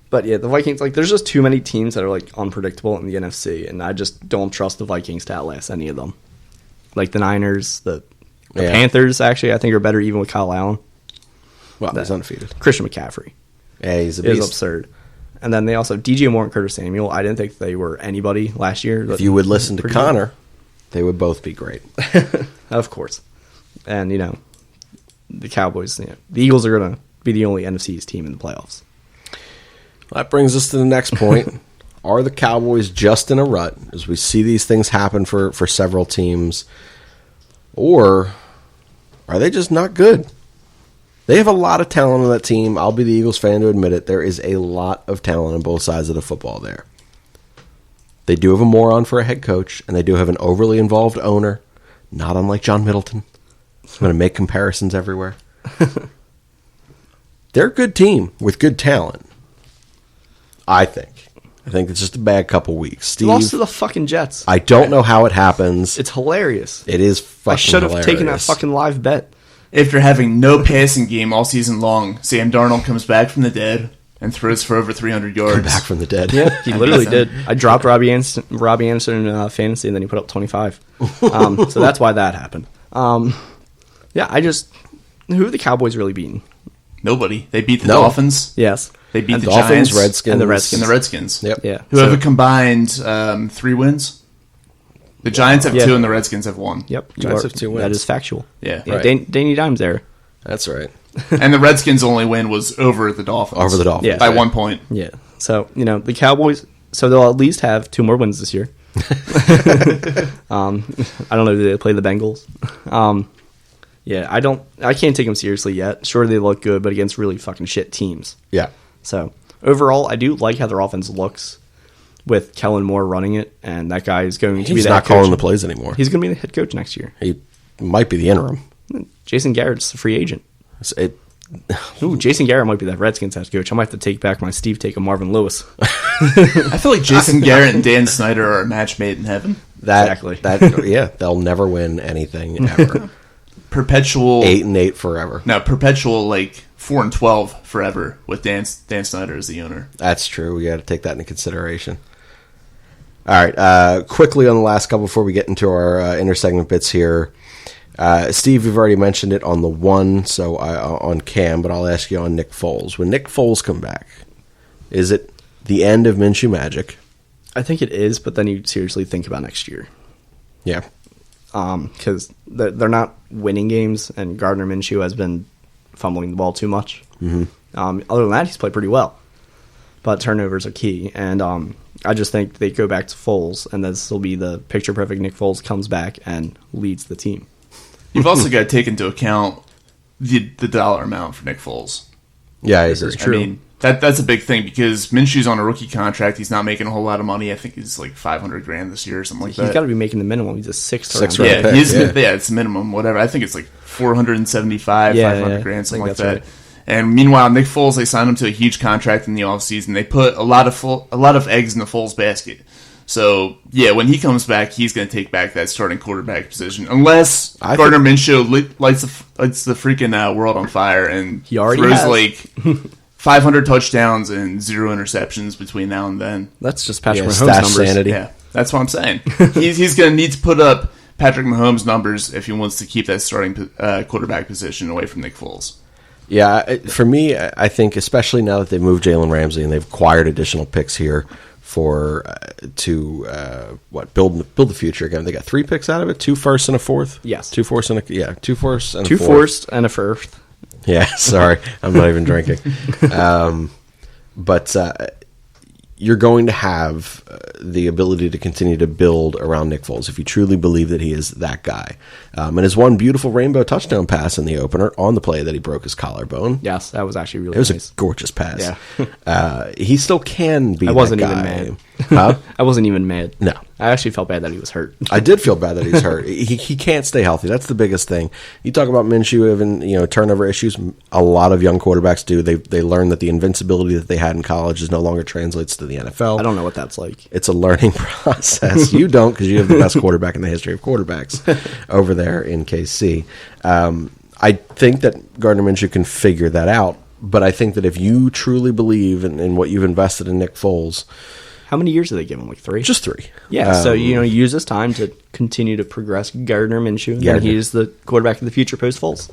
But yeah, the Vikings, like, there's just too many teams that are, like, unpredictable in the NFC, and I just don't trust the Vikings to outlast any of them. Like, the Niners, the Yeah. Panthers, actually, I think are better even with Kyle Allen. Well, he's undefeated. Christian McCaffrey. Yeah, he's a It is beast. absurd. And then they also DJ Moore and Curtis Samuel. I didn't think they were anybody last year. If you would listen to Pretty Connor, they would both be great. good. Of course. And the Cowboys. The Eagles are going to be the only NFC East team in the playoffs. That brings us to the next point. Are the Cowboys just in a rut as we see these things happen for several teams? Or are they just not good? They have a lot of talent on that team. I'll be the Eagles fan to admit it. There is a lot of talent on both sides of the football there. They do have a moron for a head coach, and they do have an overly involved owner, not unlike John Middleton. I'm going to make comparisons everywhere. They're a good team with good talent, I think. I think it's just a bad couple weeks. Steve, Lost to the fucking Jets. I don't know how it happens. It's hilarious. It is fucking I should have taken that hilarious. fucking live bet. After having no passing game all season long, Sam Darnold comes back from the dead and throws for over 300 yards. Come back from the dead. Yeah, he literally did. I dropped Robbie Anderson in fantasy, and then he put up 25. So that's why that happened. Who have the Cowboys really beaten? Nobody. They beat the No. Dolphins. Yes. They beat And the Dolphins, Giants. Redskins. And the Redskins. And the Redskins. Yep. Yeah. Who have a combined 3 wins. The Giants have Yeah. 2 and the Redskins have 1. Yep. Giants have 2 wins. That is factual. Yeah. Right. Danny Dimes there. That's right. And the Redskins' only win was over the Dolphins. Over the Dolphins. Yeah. By right. 1 point. Yeah. So, the Cowboys, so they'll at least have 2 more wins this year. I don't know, do they play the Bengals? I can't take them seriously yet. Sure, they look good, but against really fucking shit teams. Yeah. So, overall, I do like how their offense looks with Kellen Moore running it, and that guy is going to be He's the not head coach. calling the plays anymore. He's going to be the head coach next year. He might be the interim. Jason Garrett's a free agent. It, Ooh, Jason Garrett might be the Redskins head coach. I might have to take back my Steve take of Marvin Lewis. I feel like Jason Garrett and Dan Snyder are a match made in heaven. Exactly. Yeah, they'll never win anything ever. Perpetual 8-8 forever. No, perpetual 4-12 forever with Dan Snyder as the owner. That's true. We got to take that into consideration. All right. Quickly on the last couple before we get into our intersegment bits here. Steve, you've already mentioned it on the one, so on Cam, but I'll ask you on Nick Foles. When Nick Foles come back, is it the end of Minshew magic? I think it is, but then you seriously think about next year. Yeah. Because they're not winning games, and Gardner Minshew has been fumbling the ball too much. Mm-hmm. Other than that, he's played pretty well. But turnovers are key, and I just think they go back to Foles, and this will be the picture-perfect Nick Foles comes back and leads the team. You've also got to take into account the dollar amount for Nick Foles. Yeah, I agree. I mean, that's a big thing because Minshew's on a rookie contract. He's not making a whole lot of money. I think he's like $500,000 this year or something like He's that. got to be making the minimum. He's a sixth Sixth round round pick. pick. Yeah, it's minimum, whatever. I think it's like 475, Yeah, 500 yeah. grand, I something think like that's that. right. And meanwhile, Nick Foles, they signed him to a huge contract in the offseason. They put a lot of eggs in the Foles basket. So, yeah, when he comes back, he's going to take back that starting quarterback position. Unless Gardner Minshew lights the freaking world on fire and He already throws has. like 500 touchdowns and 0 interceptions between now and then. That's just Patrick Yeah, Mahomes' stash numbers. sanity. Yeah, that's what I'm saying. he's going to need to put up Patrick Mahomes' numbers if he wants to keep that starting quarterback position away from Nick Foles. Yeah, for me, I think especially now that they've moved Jalen Ramsey and they've acquired additional picks here for build the future again. They got 3 picks out of it, 2 firsts and a fourth. Yes. 2 firsts and 2 firsts and a 2 fourth. firsts and a first. Yeah, sorry, I'm not even drinking. But you're going to have the ability to continue to build around Nick Foles if you truly believe that he is that guy. And his one beautiful rainbow touchdown pass in the opener on the play that he broke his collarbone. Yes, that was actually really It was nice. a gorgeous pass. Yeah. He still can be I wasn't that even guy. mad. Huh? I wasn't even mad. No. I actually felt bad that he was hurt. I did feel bad that he's hurt. He can't stay healthy. That's the biggest thing. You talk about Minshew having turnover issues. A lot of young quarterbacks do. They learn that the invincibility that they had in college is no longer translates to the NFL. I don't know what that's like. It's a learning process. You don't because you have the best quarterback in the history of quarterbacks over there in KC. I think that Gardner Minshew can figure that out. But I think that if you truly believe in what you've invested in Nick Foles, How many years did they give him? Like 3? just 3. Yeah, so use this time to continue to progress Gardner Minshew. Gardner. And he's the quarterback of the future post Foles.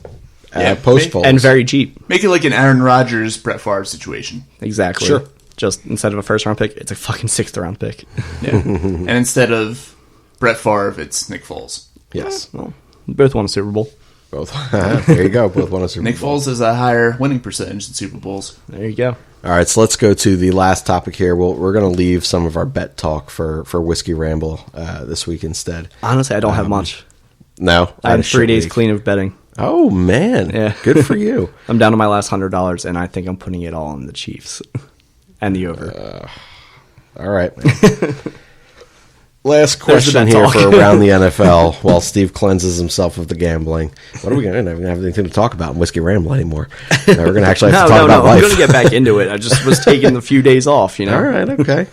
post polls. And very cheap. Make it like an Aaron Rodgers, Brett Favre situation. Exactly. Sure. Just instead of a first-round pick, it's a fucking sixth-round pick. Yeah. And instead of Brett Favre, it's Nick Foles. Yes. Well, both won a Super Bowl. Both. There you go. Both won a Super Nick Bowl. Foles has a higher winning percentage in Super Bowls. There you go. All right, so let's go to the last topic here. We're going to leave some of our bet talk for Whiskey Ramble this week instead. Honestly, I don't have much. No? I had 3 days clean of betting. Oh, man. Yeah. Good for you. I'm down to my last $100, and I think I'm putting it all on the Chiefs and the over. All right, man. Last question bet here talk. for Around the NFL while Steve cleanses himself of the gambling. What are we going to do? We're going to have anything to talk about in Whiskey Ramble anymore. Now we're going to actually have to talk about life. I'm going to get back into it. I just was taking a few days off, you know? All right, okay.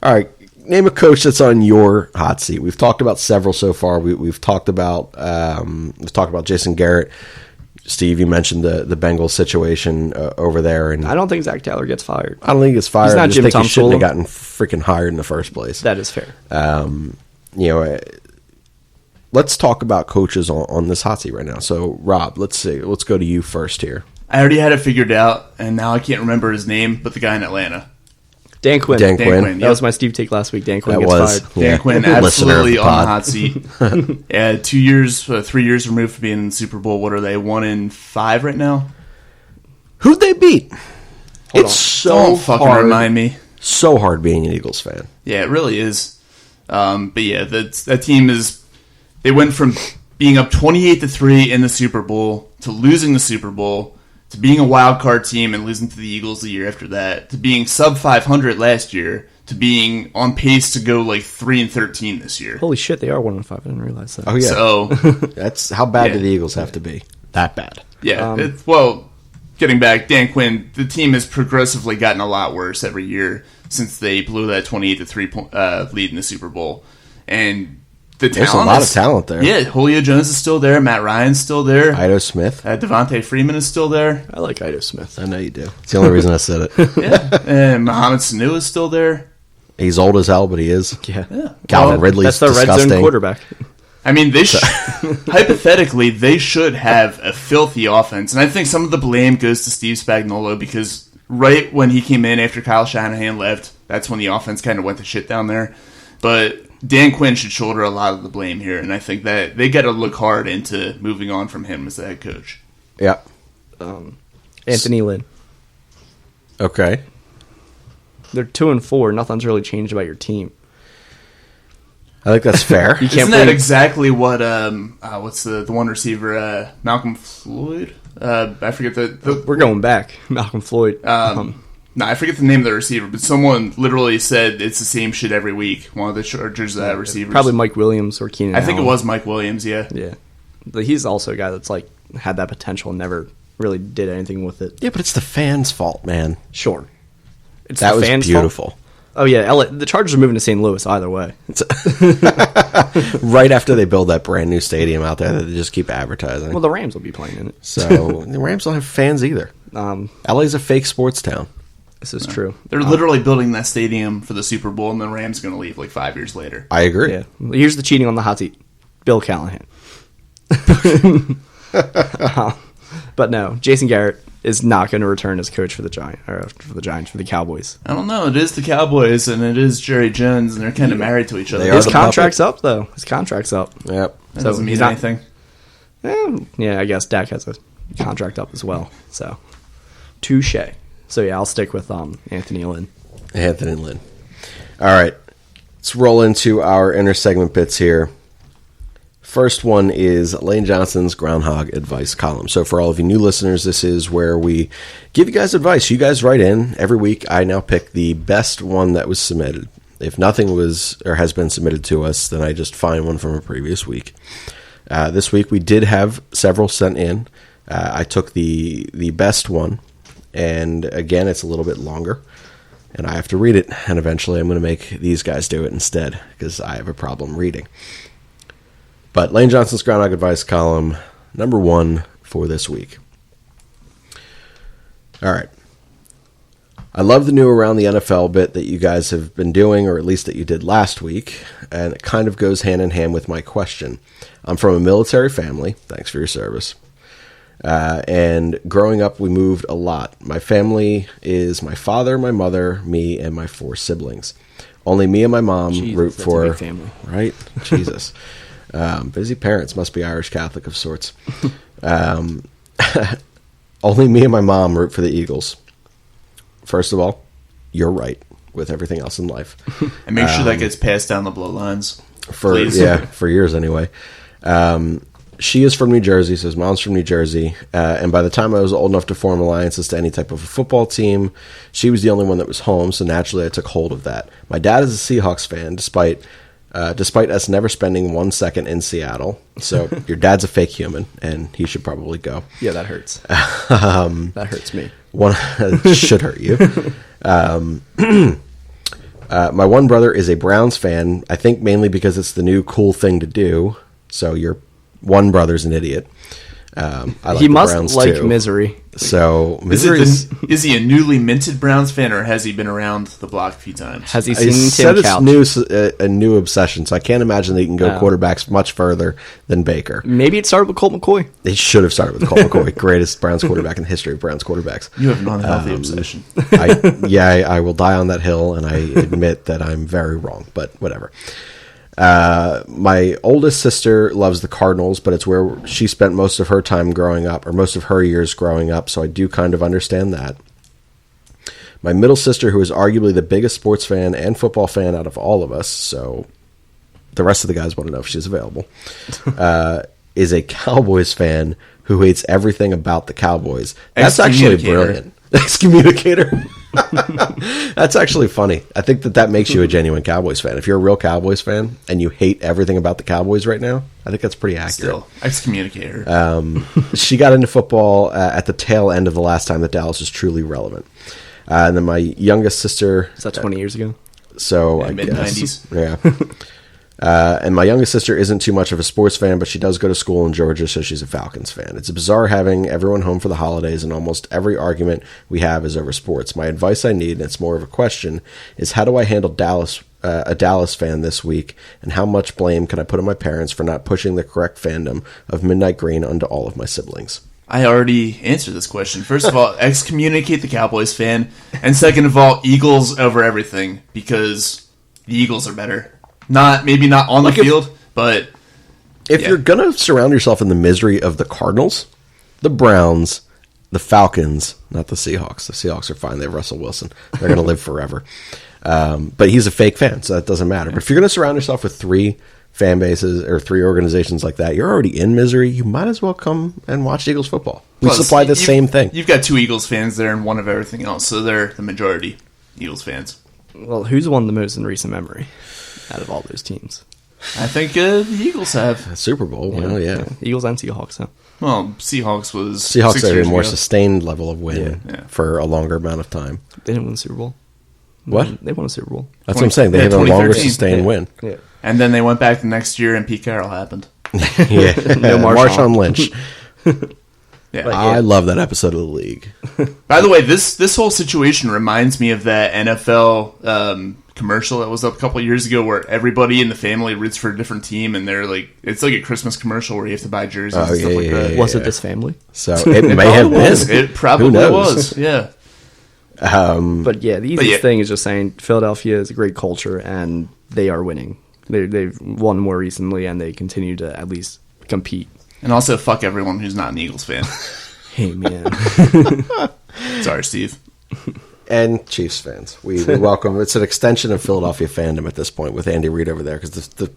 All right, name a coach that's on your hot seat. We've talked about several so far. We've talked about Jason Garrett. Steve, you mentioned the Bengals situation over there, and I don't think Zach Taylor gets fired. I don't think he gets fired. He's not I just Jim think Tom he shouldn't have Sula. gotten freaking hired in the first place. That is fair. Let's talk about coaches on this hot seat right now. So, Rob, let's go to you first here. I already had it figured out, and now I can't remember his name, but the guy in Atlanta. Dan Quinn. Dan Quinn. Quinn. That was my Steve take last week. Dan Quinn That gets was. fired. Dan Yeah. Quinn, Listener of absolutely the on the pod. hot seat. 2 years, 3 years removed from being in the Super Bowl. What are they, 1-5 right now? Who'd they beat? Hold It's on. so Don't fucking hard. remind me. So hard being an Eagles fan. Yeah, it really is. But yeah, that team is. They went from being up 28-3 in the Super Bowl to losing the Super Bowl to being a wild card team and losing to the Eagles the year after that to being sub 500 last year to being on pace to go like 3-13 this year. Holy shit, they are 1-5. I didn't realize that. Oh yeah, So that's how bad Yeah. do the Eagles have to be? That bad. yeah, well, getting back, Dan Quinn, the team has progressively gotten a lot worse every year since they blew that 28-3 lead in the Super Bowl, and the There's talent a lot is- of talent there. Yeah, Julio Jones is still there. Matt Ryan's still there. Ito Smith. Devontae Freeman is still there. I like Ito Smith. I know you do. It's the only reason I said it. Yeah, and Mohamed Sanu is still there. He's old as hell, but he is. Yeah. Calvin Well, Ridley's That's the red disgusting. zone quarterback. I mean, hypothetically, they should have a filthy offense. And I think some of the blame goes to Steve Spagnuolo because right when he came in after Kyle Shanahan left, that's when the offense kind of went to shit down there. But Dan Quinn should shoulder a lot of the blame here. And I think that they got to look hard into moving on from him as the head coach. Yeah. Anthony Lynn. Okay. They're 2-4. Nothing's really changed about your team. I think that's fair. You can't Isn't that blame- exactly what, what's the one receiver, Malcolm Floyd? I forget the We're going back. Malcolm Floyd. No, I forget the name of the receiver, but someone literally said it's the same shit every week. One of the Chargers receivers. Probably Mike Williams or Keenan I think it Allen. was Mike Williams, yeah. Yeah. But he's also a guy that's like had that potential and never really did anything with it. Yeah, but it's the fans' fault, man. Sure. It's That the was fans' beautiful. fault. Oh, yeah. The Chargers are moving to St. Louis either way. Right after they build that brand new stadium out there that they just keep advertising. Well, the Rams will be playing in it. So the Rams don't have fans either. LA's a fake sports town. This is true. They're literally building that stadium for the Super Bowl, and the Rams going to leave like 5 years later. I agree. Yeah. Here's the cheating on the hot seat. Bill Callahan. But no, Jason Garrett is not going to return as coach for the for the Cowboys. I don't know. It is the Cowboys, and it is Jerry Jones, and they're kind of married to each other. They are His the contract's up, though. His contract's up. Yep. That so doesn't mean he's not- anything. Yeah, I guess Dak has a contract up as well. So, touche. So yeah, I'll stick with Anthony Lynn. Anthony Lynn. All right. Let's roll into our inner segment bits here. First one is Lane Johnson's Groundhog Advice column. So for all of you new listeners, this is where we give you guys advice. You guys write in. Every week I now pick the best one that was submitted. If nothing was or has been submitted to us, then I just find one from a previous week. This week we did have several sent in. I took the best one, and again, it's a little bit longer, and I have to read it, and eventually I'm going to make these guys do it instead, because I have a problem reading. But Lane Johnson's Groundhog Advice column, number 1 for this week. All right. I love the new Around the NFL bit that you guys have been doing, or at least that you did last week, and it kind of goes hand in hand with my question. I'm from a military family. Thanks for your service. And growing up, we moved a lot. My family is my father, my mother, me, and my 4 siblings. Only me and my mom root that's for... a big family. Right? Jesus. Busy parents. Must be Irish Catholic of sorts. Only me and my mom root for the Eagles. First of all, you're right with everything else in life. And make sure that gets passed down the bloodlines. For years anyway. She is from New Jersey, so his mom's from New Jersey. And by the time I was old enough to form alliances to any type of a football team, she was the only one that was home, so naturally I took hold of that. My dad is a Seahawks fan, despite us never spending 1 second in Seattle. So your dad's a fake human, and he should probably go. Yeah, that hurts. That hurts me. One should hurt you. My one brother is a Browns fan, I think mainly because it's the new cool thing to do. So your one brother's an idiot. I like He the must Browns like too. misery. So misery's... Is he a newly minted Browns fan, or has he been around the block a few times? Has he I seen said Tim Couch? it's a new obsession, so I can't imagine that he can go quarterbacks much further than Baker. Maybe it started with Colt McCoy. They should have started with Colt McCoy, greatest Browns quarterback in the history of Browns quarterbacks. You have an unhealthy obsession. I will die on that hill, and I admit that I'm very wrong, but whatever. My oldest sister loves the Cardinals, but it's where she spent most of her time growing up, or most of her years growing up, so I do kind of understand that. My middle sister, who is arguably the biggest sports fan and football fan out of all of us, so the rest of the guys want to know if she's available, is a Cowboys fan who hates everything about the Cowboys. That's actually brilliant. Excommunicator. That's actually funny. I think that makes you a genuine Cowboys fan. If you're a real Cowboys fan and you hate everything about the Cowboys right now, I think that's pretty accurate. Still, excommunicator. She got into football at the tail end of the last time that Dallas was truly relevant. And then my youngest sister... Is that 20 years ago? So I mid-90s. guess. Yeah. And my youngest sister isn't too much of a sports fan, but she does go to school in Georgia, so she's a Falcons fan. It's bizarre having everyone home for the holidays, and almost every argument we have is over sports. My advice I need, and it's more of a question, is how do I handle a Dallas fan this week, and how much blame can I put on my parents for not pushing the correct fandom of Midnight Green onto all of my siblings? I already answered this question. First of all, excommunicate the Cowboys fan, and second of all, Eagles over everything, because the Eagles are better. Maybe not on the field, but if you're gonna surround yourself in the misery of the Cardinals, the Browns, the Falcons, not the Seahawks. The Seahawks are fine. They have Russell Wilson. They're gonna live forever. But he's a fake fan, so that doesn't matter. But if you're gonna surround yourself with 3 fan bases or 3 organizations like that, you're already in misery. You might as well come and watch Eagles football. We supply the same thing. You've got 2 Eagles fans there and one of everything else, so they're the majority Eagles fans. Well, who's won the most in recent memory out of all those teams? I think the Eagles have. Super Bowl. Well, yeah. Eagles and Seahawks, huh? Well, Seahawks was Seahawks 6 had a years more ago. sustained level of win Yeah. for a longer amount of time. They didn't win the Super Bowl. What? They won a Super Bowl. That's what I'm saying. They had a longer 2013. sustained win. Yeah. And then they went back the next year, and Pete Carroll happened. Yeah. No Marshawn Lynch. Yeah. I love that episode of the league. By the way, this whole situation reminds me of that NFL commercial that was up a couple of years ago, where everybody in the family roots for a different team, and they're like, it's like a Christmas commercial where you have to buy jerseys and stuff like that. Was it this family? So it may have been. It probably Who knows? was. Yeah. But yeah, the easiest thing is just saying Philadelphia is a great culture, and they are winning. They've won more recently, and they continue to at least compete. And also, fuck everyone who's not an Eagles fan. Hey, man. Sorry, Steve. And Chiefs fans. We welcome. It's an extension of Philadelphia fandom at this point with Andy Reid over there, because the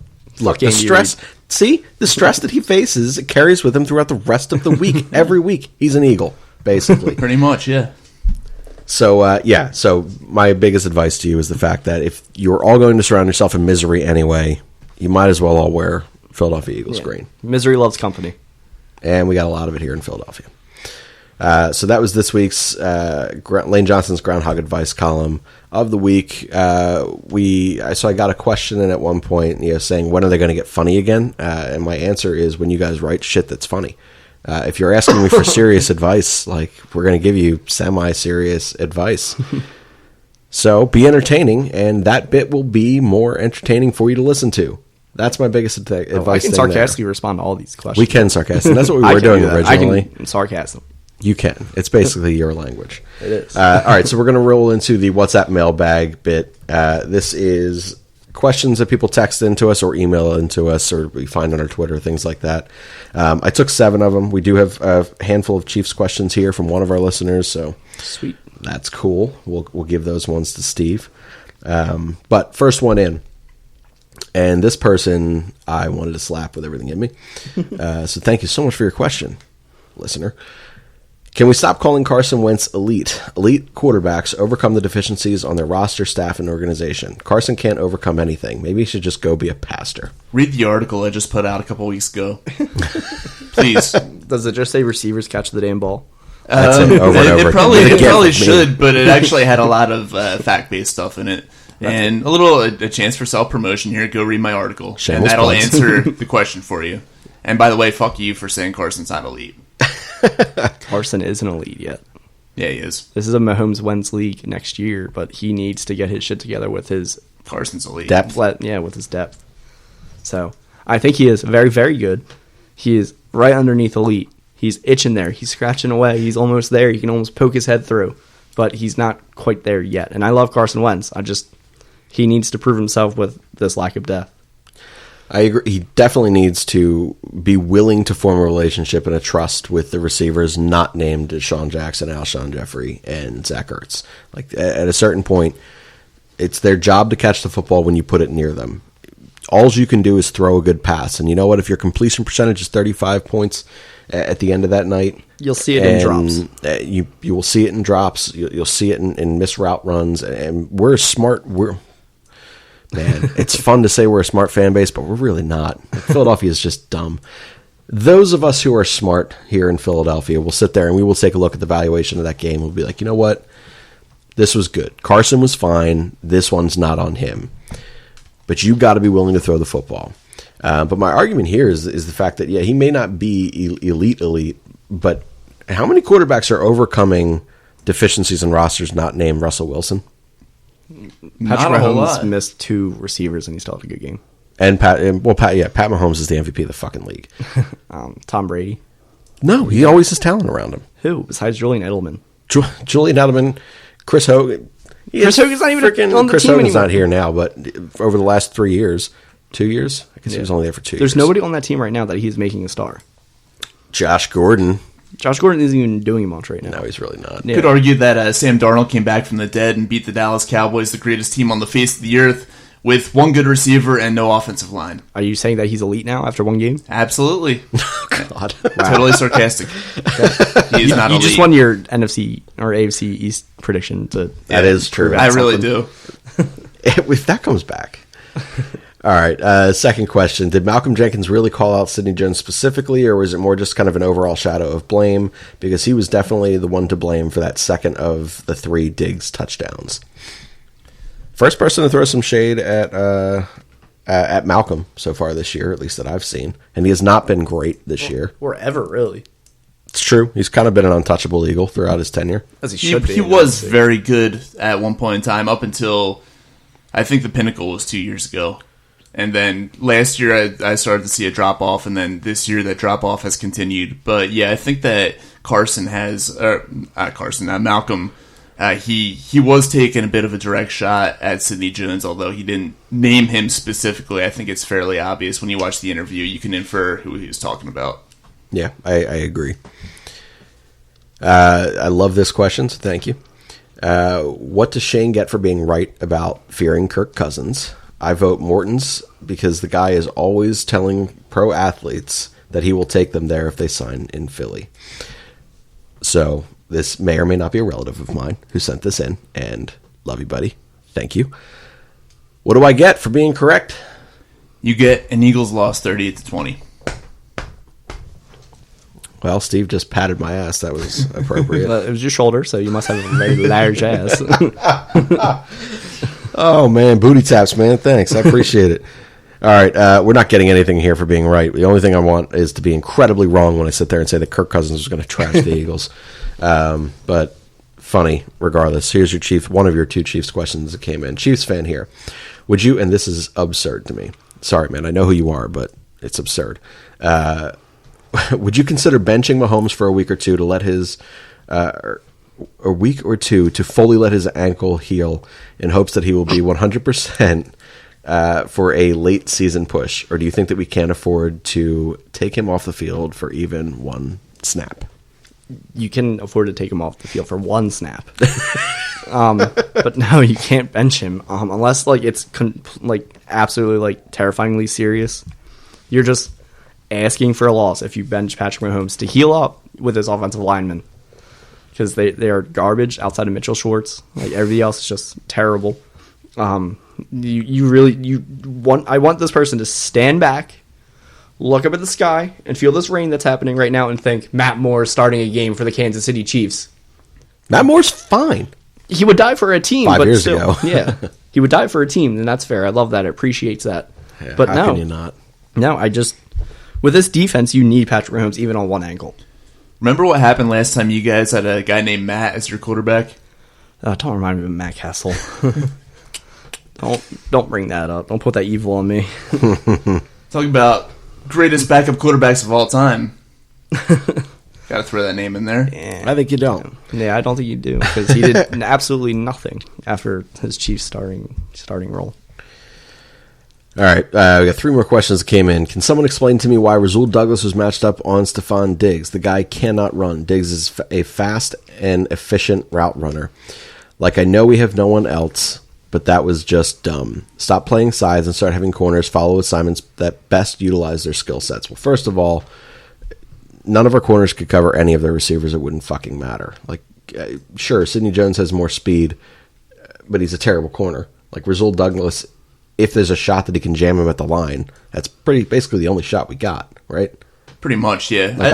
stress. Reid. See, the stress that he faces, it carries with him throughout the rest of the week. Every week, he's an Eagle, basically. Pretty much, yeah. So, So my biggest advice to you is the fact that if you're all going to surround yourself in misery anyway, you might as well all wear Philadelphia Eagles green. Misery loves company. And we got a lot of it here in Philadelphia. So that was this week's Lane Johnson's Groundhog Advice column of the week. So I got a question in at one point, saying, when are they going to get funny again? And my answer is, when you guys write shit that's funny. If you're asking me for serious advice, like, we're going to give you semi-serious advice. So be entertaining, and that bit will be more entertaining for you to listen to. That's my biggest advice. I can thing sarcastically there. respond to all these questions. We can sarcastic. That's what we I were can doing do that. originally. I can sarcasm. You can. It's basically your language. It is. All right, so we're going to roll into the WhatsApp mailbag bit. This is questions that people text into us or email into us or we find on our Twitter, things like that. I took 7 of them. We do have a handful of Chiefs questions here from one of our listeners, so Sweet. that's cool. We'll give those ones to Steve. But first one in. And this person, I wanted to slap with everything in me. So thank you so much for your question, listener. Can we stop calling Carson Wentz elite? Elite quarterbacks overcome the deficiencies on their roster, staff, and organization. Carson can't overcome anything. Maybe he should just go be a pastor. Read the article I just put out a couple weeks ago. Please. Does it just say receivers catch the damn ball? That's it, over and over It probably, again. it probably should, but it actually had a lot of fact-based stuff in it. And a chance for self-promotion here. Go read my article. Shameless and that'll plugs. answer the question for you. And by the way, fuck you for saying Carson's not elite. Carson isn't elite yet. Yeah, he is. This is a Mahomes-Wentz league next year, but he needs to get his shit together with his Carson's elite. Depth. with his depth. So I think he is very, very good. He is right underneath elite. He's itching there. He's scratching away. He's almost there. You can almost poke his head through, but he's not quite there yet. And I love Carson Wentz. He needs to prove himself with this lack of depth. I agree. He definitely needs to be willing to form a relationship and a trust with the receivers not named Deshaun Jackson, Alshon Jeffrey, and Zach Ertz. Like at a certain point, it's their job to catch the football when you put it near them. All you can do is throw a good pass. And you know what? If your completion percentage is 35 points at the end of that night, You'll see it in drops. You will see it in drops. You'll see it in missed route runs. And we're smart. Man, it's fun to say we're a smart fan base, but we're really not. Philadelphia is just dumb. Those of us who are smart here in Philadelphia will sit there and we will take a look at the valuation of that game. We'll be like, you know what? This was good. Carson was fine. This one's not on him. But you got to be willing to throw the football. But my argument here is the fact that, yeah, he may not be elite, but how many quarterbacks are overcoming deficiencies in rosters not named Russell Wilson? Not a whole Mahomes lot. missed 2 receivers and he still had a good game. And Pat Mahomes is the MVP of the fucking league. Tom Brady. No, he always has talent around him. Who? Besides Julian Edelman. Julian Edelman, Chris Hogan. Chris Hogan's not even on the Chris team Hogan's anymore. not here now, but over the last 3 years, 2 years, I guess he was only there for 2 years. There's nobody on that team right now that he's making a star. Josh Gordon. Josh Gordon isn't even doing much right now. No, he's really not. Yeah. Could argue that Sam Darnold came back from the dead and beat the Dallas Cowboys, the greatest team on the face of the earth, with one good receiver and no offensive line. Are you saying that he's elite now after one game? Absolutely. God. Totally sarcastic. He is not You elite. just won your NFC or AFC East prediction to That is true. I really do. If that comes back. All right. Second question. Did Malcolm Jenkins really call out Sidney Jones specifically, or was it more just kind of an overall shadow of blame? Because he was definitely the one to blame for that second of the 3 Diggs touchdowns. First person to throw some shade at Malcolm so far this year, at least that I've seen. And he has not been great this year. or ever really. It's true. He's kind of been an untouchable Eagle throughout his tenure. As he He, should be. he was very good at one point in time, up until I think the pinnacle was 2 years ago. And then last year I started to see a drop off, and then this year that drop off has continued. But yeah, I think that Malcolm, he was taking a bit of a direct shot at Sidney Jones, although he didn't name him specifically. I think it's fairly obvious when you watch the interview, you can infer who he was talking about. Yeah, I agree. I love this question, so thank you. What does Shane get for being right about fearing Kirk Cousins? I vote Morton's because the guy is always telling pro athletes that he will take them there if they sign in Philly. So this may or may not be a relative of mine who sent this in, and love you, buddy. Thank you. What do I get for being correct? You get an Eagles loss 38-20. Well, Steve just patted my ass. That was appropriate. It was your shoulder, so you must have a very large ass. Oh, man, booty taps, man. Thanks. I appreciate it. All right, we're not getting anything here for being right. The only thing I want is to be incredibly wrong when I sit there and say that Kirk Cousins was going to trash the Eagles. But funny, regardless. Here's your one of your 2 Chiefs questions that came in. Chiefs fan here. Would you, and this is absurd to me, Sorry, man. I know who you are, but it's absurd. Would you consider benching Mahomes for a week or two to let his a week or two to fully let his ankle heal in hopes that he will be 100% for a late season push? Or do you think that we can't afford to take him off the field for even one snap? You can afford to take him off the field for one snap. But no, you can't bench him unless like it's absolutely like terrifyingly serious. You're just asking for a loss if you bench Patrick Mahomes to heal up with his offensive linemen, because they are garbage outside of Mitchell Schwartz. Like everybody else is just terrible. I want this person to stand back, look up at the sky, and feel this rain that's happening right now and think, Matt Moore is starting a game for the Kansas City Chiefs. Matt Moore's fine. He would die for a team. 5 but years still, ago. Yeah. He would die for a team, and that's fair. I love that. It appreciates that. Yeah, but how can you not? No, with this defense, you need Patrick Mahomes even on one ankle. Remember what happened last time you guys had a guy named Matt as your quarterback? Don't remind me of Matt Castle. Don't bring that up. Don't put that evil on me. Talking about greatest backup quarterbacks of all time. Got to throw that name in there. Yeah. I think you don't. Yeah, I don't think you do, because he did absolutely nothing after his Chiefs starting role. All right, we got 3 more questions that came in. Can someone explain to me why Rasul Douglas was matched up on Stephon Diggs? The guy cannot run. Diggs is a fast and efficient route runner. Like, I know we have no one else, but that was just dumb. Stop playing sides and start having corners follow assignments that best utilize their skill sets. Well, first of all, none of our corners could cover any of their receivers. It wouldn't fucking matter. Like, sure, Sidney Jones has more speed, but he's a terrible corner. Like, Rasul Douglas, if there's a shot that he can jam him at the line, that's basically the only shot we got, right? Pretty much, yeah. Like,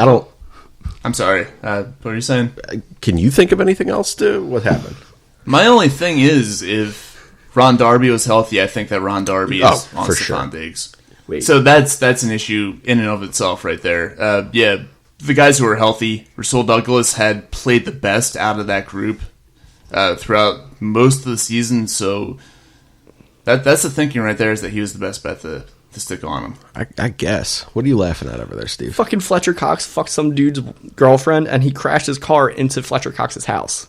I'm sorry. What are you saying? Can you think of anything else, Stu? What happened? My only thing is, if Ron Darby was healthy, I think that Ron Darby is on for Stephon sure. Diggs. Wait. So that's an issue in and of itself right there. Yeah, the guys who were healthy, Rasul Douglas had played the best out of that group throughout most of the season, so that's the thinking right there, is that he was the best bet to stick on him. I guess. What are you laughing at over there, Steve? Fucking Fletcher Cox fucked some dude's girlfriend, and he crashed his car into Fletcher Cox's house.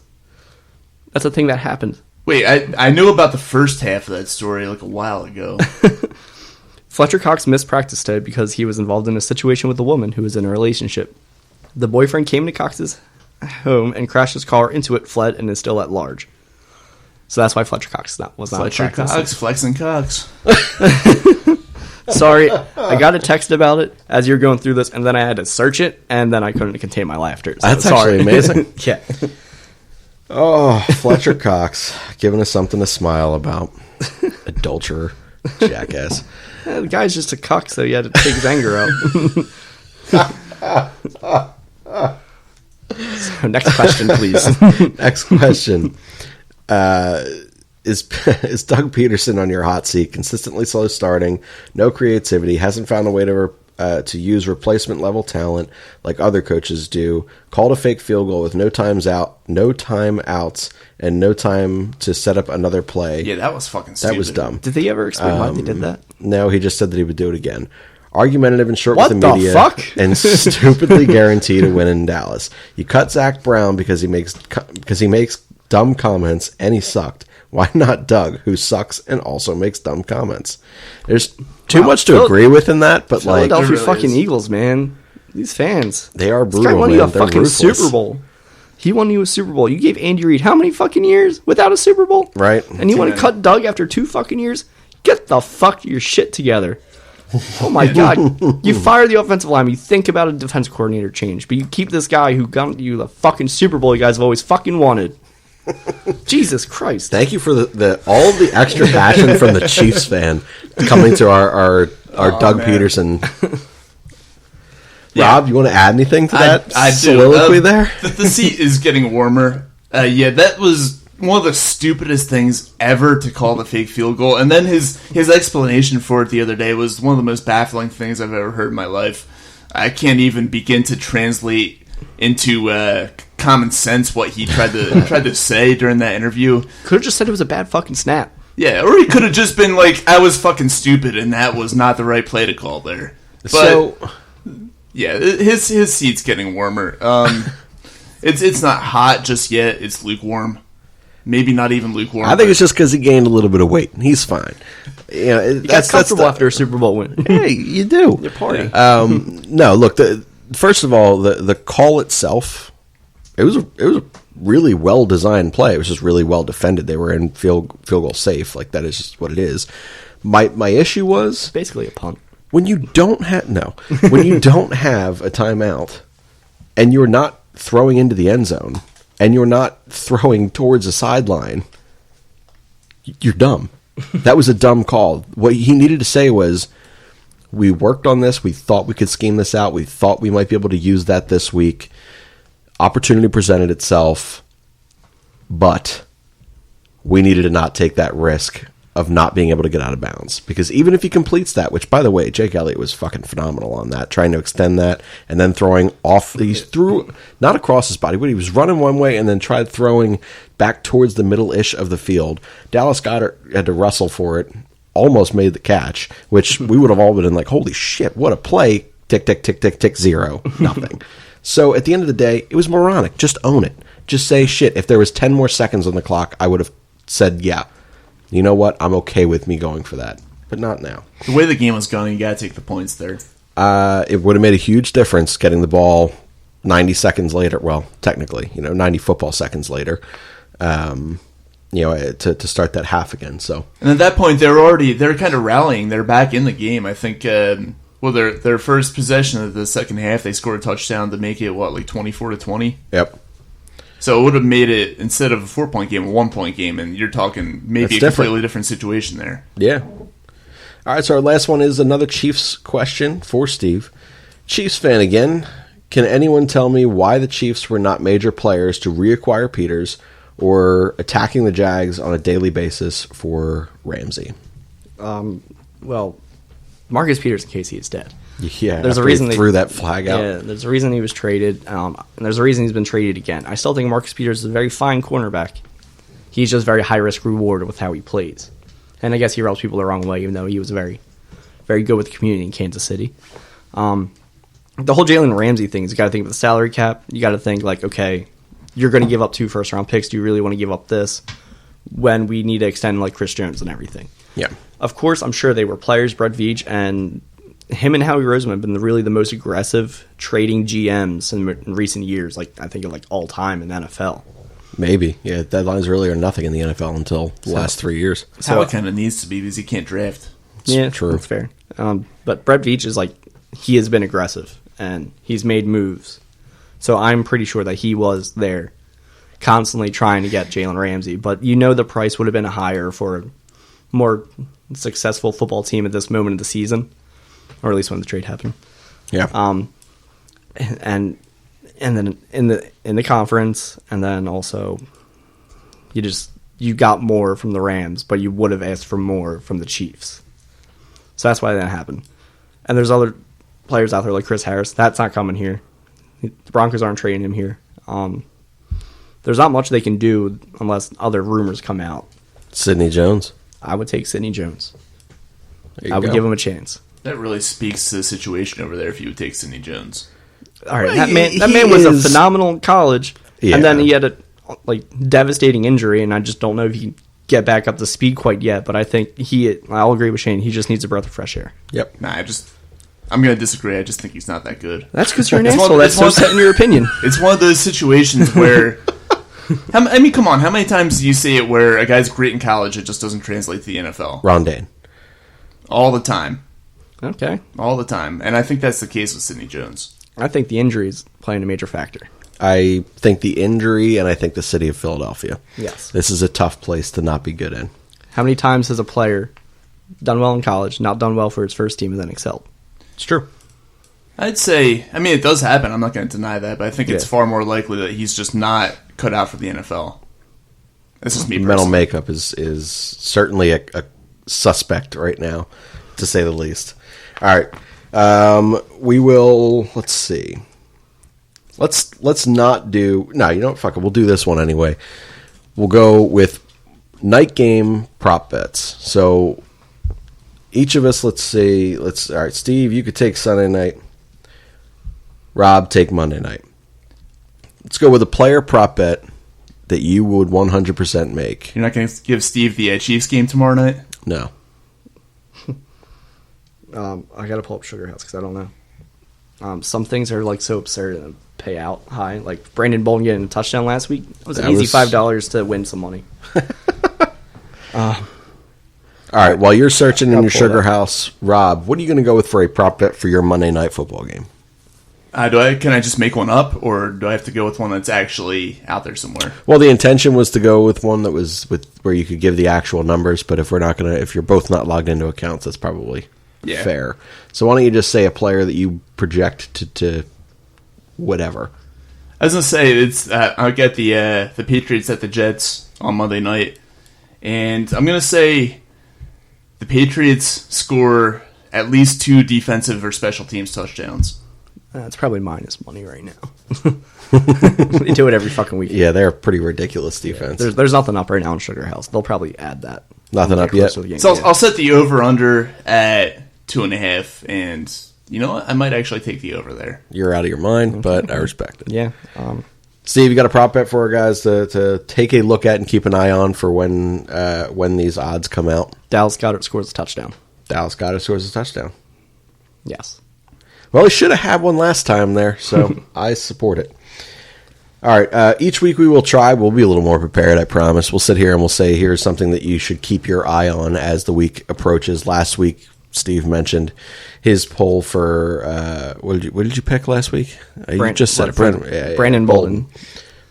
That's a thing that happened. Wait, I knew about the first half of that story like a while ago. Fletcher Cox missed practice today because he was involved in a situation with a woman who was in a relationship. The boyfriend came to Cox's home and crashed his car into it, fled, and is still at large. So that's why Fletcher Cox was not Fletcher in practice. Cox, flexing Cox. Sorry, I got a text about it as you're going through this, and then I had to search it, and then I couldn't contain my laughter. So That's sorry. actually amazing. Yeah. Oh, Fletcher Cox, giving us something to smile about. Adulterer, jackass. Yeah, the guy's just a cuck, so he had to take his anger out. So next question, please. Next question. Is Doug Peterson on your hot seat? Consistently slow starting, no creativity, hasn't found a way to use replacement level talent like other coaches do. Called a fake field goal with no timeouts, and no time to set up another play. Yeah, that was fucking stupid. That was dumb. Did they ever explain why they did that? No, he just said that he would do it again. Argumentative and short What with the the media, fuck? and stupidly guaranteed a win in Dallas. You cut Zach Brown because he makes dumb comments, and he sucked. Why not Doug, who sucks and also makes dumb comments? There's too much to agree with in that, but like Philadelphia really fucking is. Eagles, man. These fans. they are This guy brutal. won you Man. a They're fucking ruthless. Super Bowl. He won you a Super Bowl. You gave Andy Reid how many fucking years without a Super Bowl? Right. And you want to cut Doug after 2 fucking years? Get the fuck your shit together. Oh my god. You fire the offensive line, you think about a defense coordinator change, but you keep this guy who got you the fucking Super Bowl you guys have always fucking wanted. Jesus Christ. Thank you for all the extra passion from the Chiefs fan coming to our Doug man. Peterson. Yeah. Rob, you want to add anything to that I do. soliloquy there? The seat is getting warmer. Yeah, that was one of the stupidest things ever to call the fake field goal. And then his explanation for it the other day was one of the most baffling things I've ever heard in my life. I can't even begin to translate into common sense what he tried to say during that interview. Could have just said it was a bad fucking snap. Yeah, or he could have just been like, I was fucking stupid, and that was not the right play to call there. But, yeah, his seat's getting warmer. It's not hot just yet. It's lukewarm. Maybe not even lukewarm. I think it's just because he gained a little bit of weight. He's fine. That's comfortable after a Super Bowl win. Hey, you do. Your party. No, look. First of all, the call itself, it was a really well designed play. It was just really well defended. They were in field goal safe. Like, that is just what it is. My issue was Basically a punt. when you don't have when you don't have a timeout and you're not throwing into the end zone and you're not throwing towards the sideline, you're dumb. That was a dumb call. What he needed to say was, we worked on this. We thought we could scheme this out. We thought we might be able to use that this week. Opportunity presented itself, but we needed to not take that risk of not being able to get out of bounds. Because even if he completes that, which, by the way, Jake Elliott was fucking phenomenal on that, trying to extend that and then throwing off. He threw not across his body, but he was running one way and then tried throwing back towards the middle-ish of the field. Dallas Goedert had to wrestle for it, almost made the catch, which we would have all been like, holy shit, what a play. Tick, tick, tick, tick, tick, 0. Nothing. So at the end of the day, it was moronic. Just own it. Just say, shit, if there was 10 more seconds on the clock, I would have said, yeah, you know what? I'm okay with me going for that. But not now. The way the game was going, you got to take the points there. It would have made a huge difference getting the ball 90 seconds later. Well, technically, 90 football seconds later, to start that half again. So, and at that point, they're kind of rallying. They're back in the game. I think, their first possession of the second half, they scored a touchdown to make it, 24-20? Yep. So it would have made it, instead of a 4-point game, a 1-point game, and you're talking maybe That's a completely different situation there. Yeah. All right, so our last one is another Chiefs question for Steve. Chiefs fan again. Can anyone tell me why the Chiefs were not major players to reacquire Peters or attacking the Jags on a daily basis for Ramsey? Well, Marcus Peters, in case he is dead. Yeah, there's a reason they threw that flag out. Yeah, there's a reason he was traded, and there's a reason he's been traded again. I still think Marcus Peters is a very fine cornerback. He's just very high risk reward with how he plays, and I guess he rubs people the wrong way, even though he was very, very good with the community in Kansas City. The whole Jalen Ramsey thing is, you got to think of the salary cap. You got to think like, okay, you're going to give up 2 first-round picks. Do you really want to give up this when we need to extend like Chris Jones and everything? Yeah. Of course, I'm sure they were players. Brett Veach and him and Howie Roseman have been really the most aggressive trading GMs in recent years. Like, I think of all time in the NFL. Maybe. Yeah, deadlines really are nothing in the NFL until the last 3 years. So it kind of needs to be because he can't draft. Yeah, true. That's fair. But Brett Veach is he has been aggressive and he's made moves. So I'm pretty sure that he was there constantly trying to get Jalen Ramsey. But the price would have been higher for a more successful football team at this moment of the season, or at least when the trade happened. Yeah. And then in the conference, and then also you got more from the Rams, but you would have asked for more from the Chiefs. So that's why that happened. And there's other players out there like Chris Harris. That's not coming here. The Broncos aren't trading him here. There's not much they can do unless other rumors come out. Sidney Jones. I would take Sidney Jones. I would give him a chance. That really speaks to the situation over there if you would take Sidney Jones. All right, that man was a phenomenal in college, Yeah. and then he had a devastating injury, and I just don't know if he can get back up to speed quite yet. But I think I'll agree with Shane. He just needs a breath of fresh air. Yep. Nah, I'm going to disagree. I just think he's not that good. That's because you're an It's one- asshole. That's it's so one- set in your opinion. It's one of those situations where... come on. How many times do you see it where a guy's great in college, it just doesn't translate to the NFL? Rondane. All the time. Okay, All the time. And I think that's the case with Sidney Jones. I think the injury is playing a major factor. I think the injury, and I think the city of Philadelphia. Yes. This is a tough place to not be good in. How many times has a player done well in college, not done well for his first team, and then excelled? It's true. I'd say, it does happen. I'm not going to deny that, but I think it's Yeah. far more likely that he's just not cut out for the NFL. That's just me Mental personally. makeup is certainly a suspect right now, to say the least. All right. We will, let's see. Let's not do, no, you know what, fuck it, we'll do this one anyway. We'll go with night game prop bets. So each of us, let's all right, Steve, you could take Sunday night. Rob, take Monday night. Let's go with a player prop bet that you would 100% make. You're not going to give Steve the Chiefs game tomorrow night? No. I gotta pull up Sugar House because I don't know. Some things are like so absurd and pay out high. Like Brandon Bolden getting a touchdown last week. It was an easy $5 to win some money. All right, while you're searching in your Sugar House, Rob, what are you going to go with for a prop bet for your Monday night football game? Can I just make one up, or do I have to go with one that's actually out there somewhere? Well, the intention was to go with one that was where you could give the actual numbers, but if you're both not logged into accounts, that's probably fair. So why don't you just say a player that you project to whatever? I was gonna say I'll get the Patriots at the Jets on Monday night, and I'm gonna say the Patriots score at least 2 defensive or special teams touchdowns. It's probably minus money right now. They do it every fucking week. Yeah, they're a pretty ridiculous defense. There's nothing up right now in Sugar House. They'll probably add that. Nothing up yet? So I'll set the over-under at 2.5, and you know what? I might actually take the over there. You're out of your mind, but I respect it. Yeah. Steve, you got a prop bet for our guys to take a look at and keep an eye on for when these odds come out? Dallas Goedert scores a touchdown. Dallas Goedert scores a touchdown. Yes. Well, he should have had one last time there, so I support it. All right, each week we'll be a little more prepared, I promise. We'll sit here and we'll say, here's something that you should keep your eye on as the week approaches. Last week, Steve mentioned his poll for, what did you pick last week? You just said Brandon Bolden.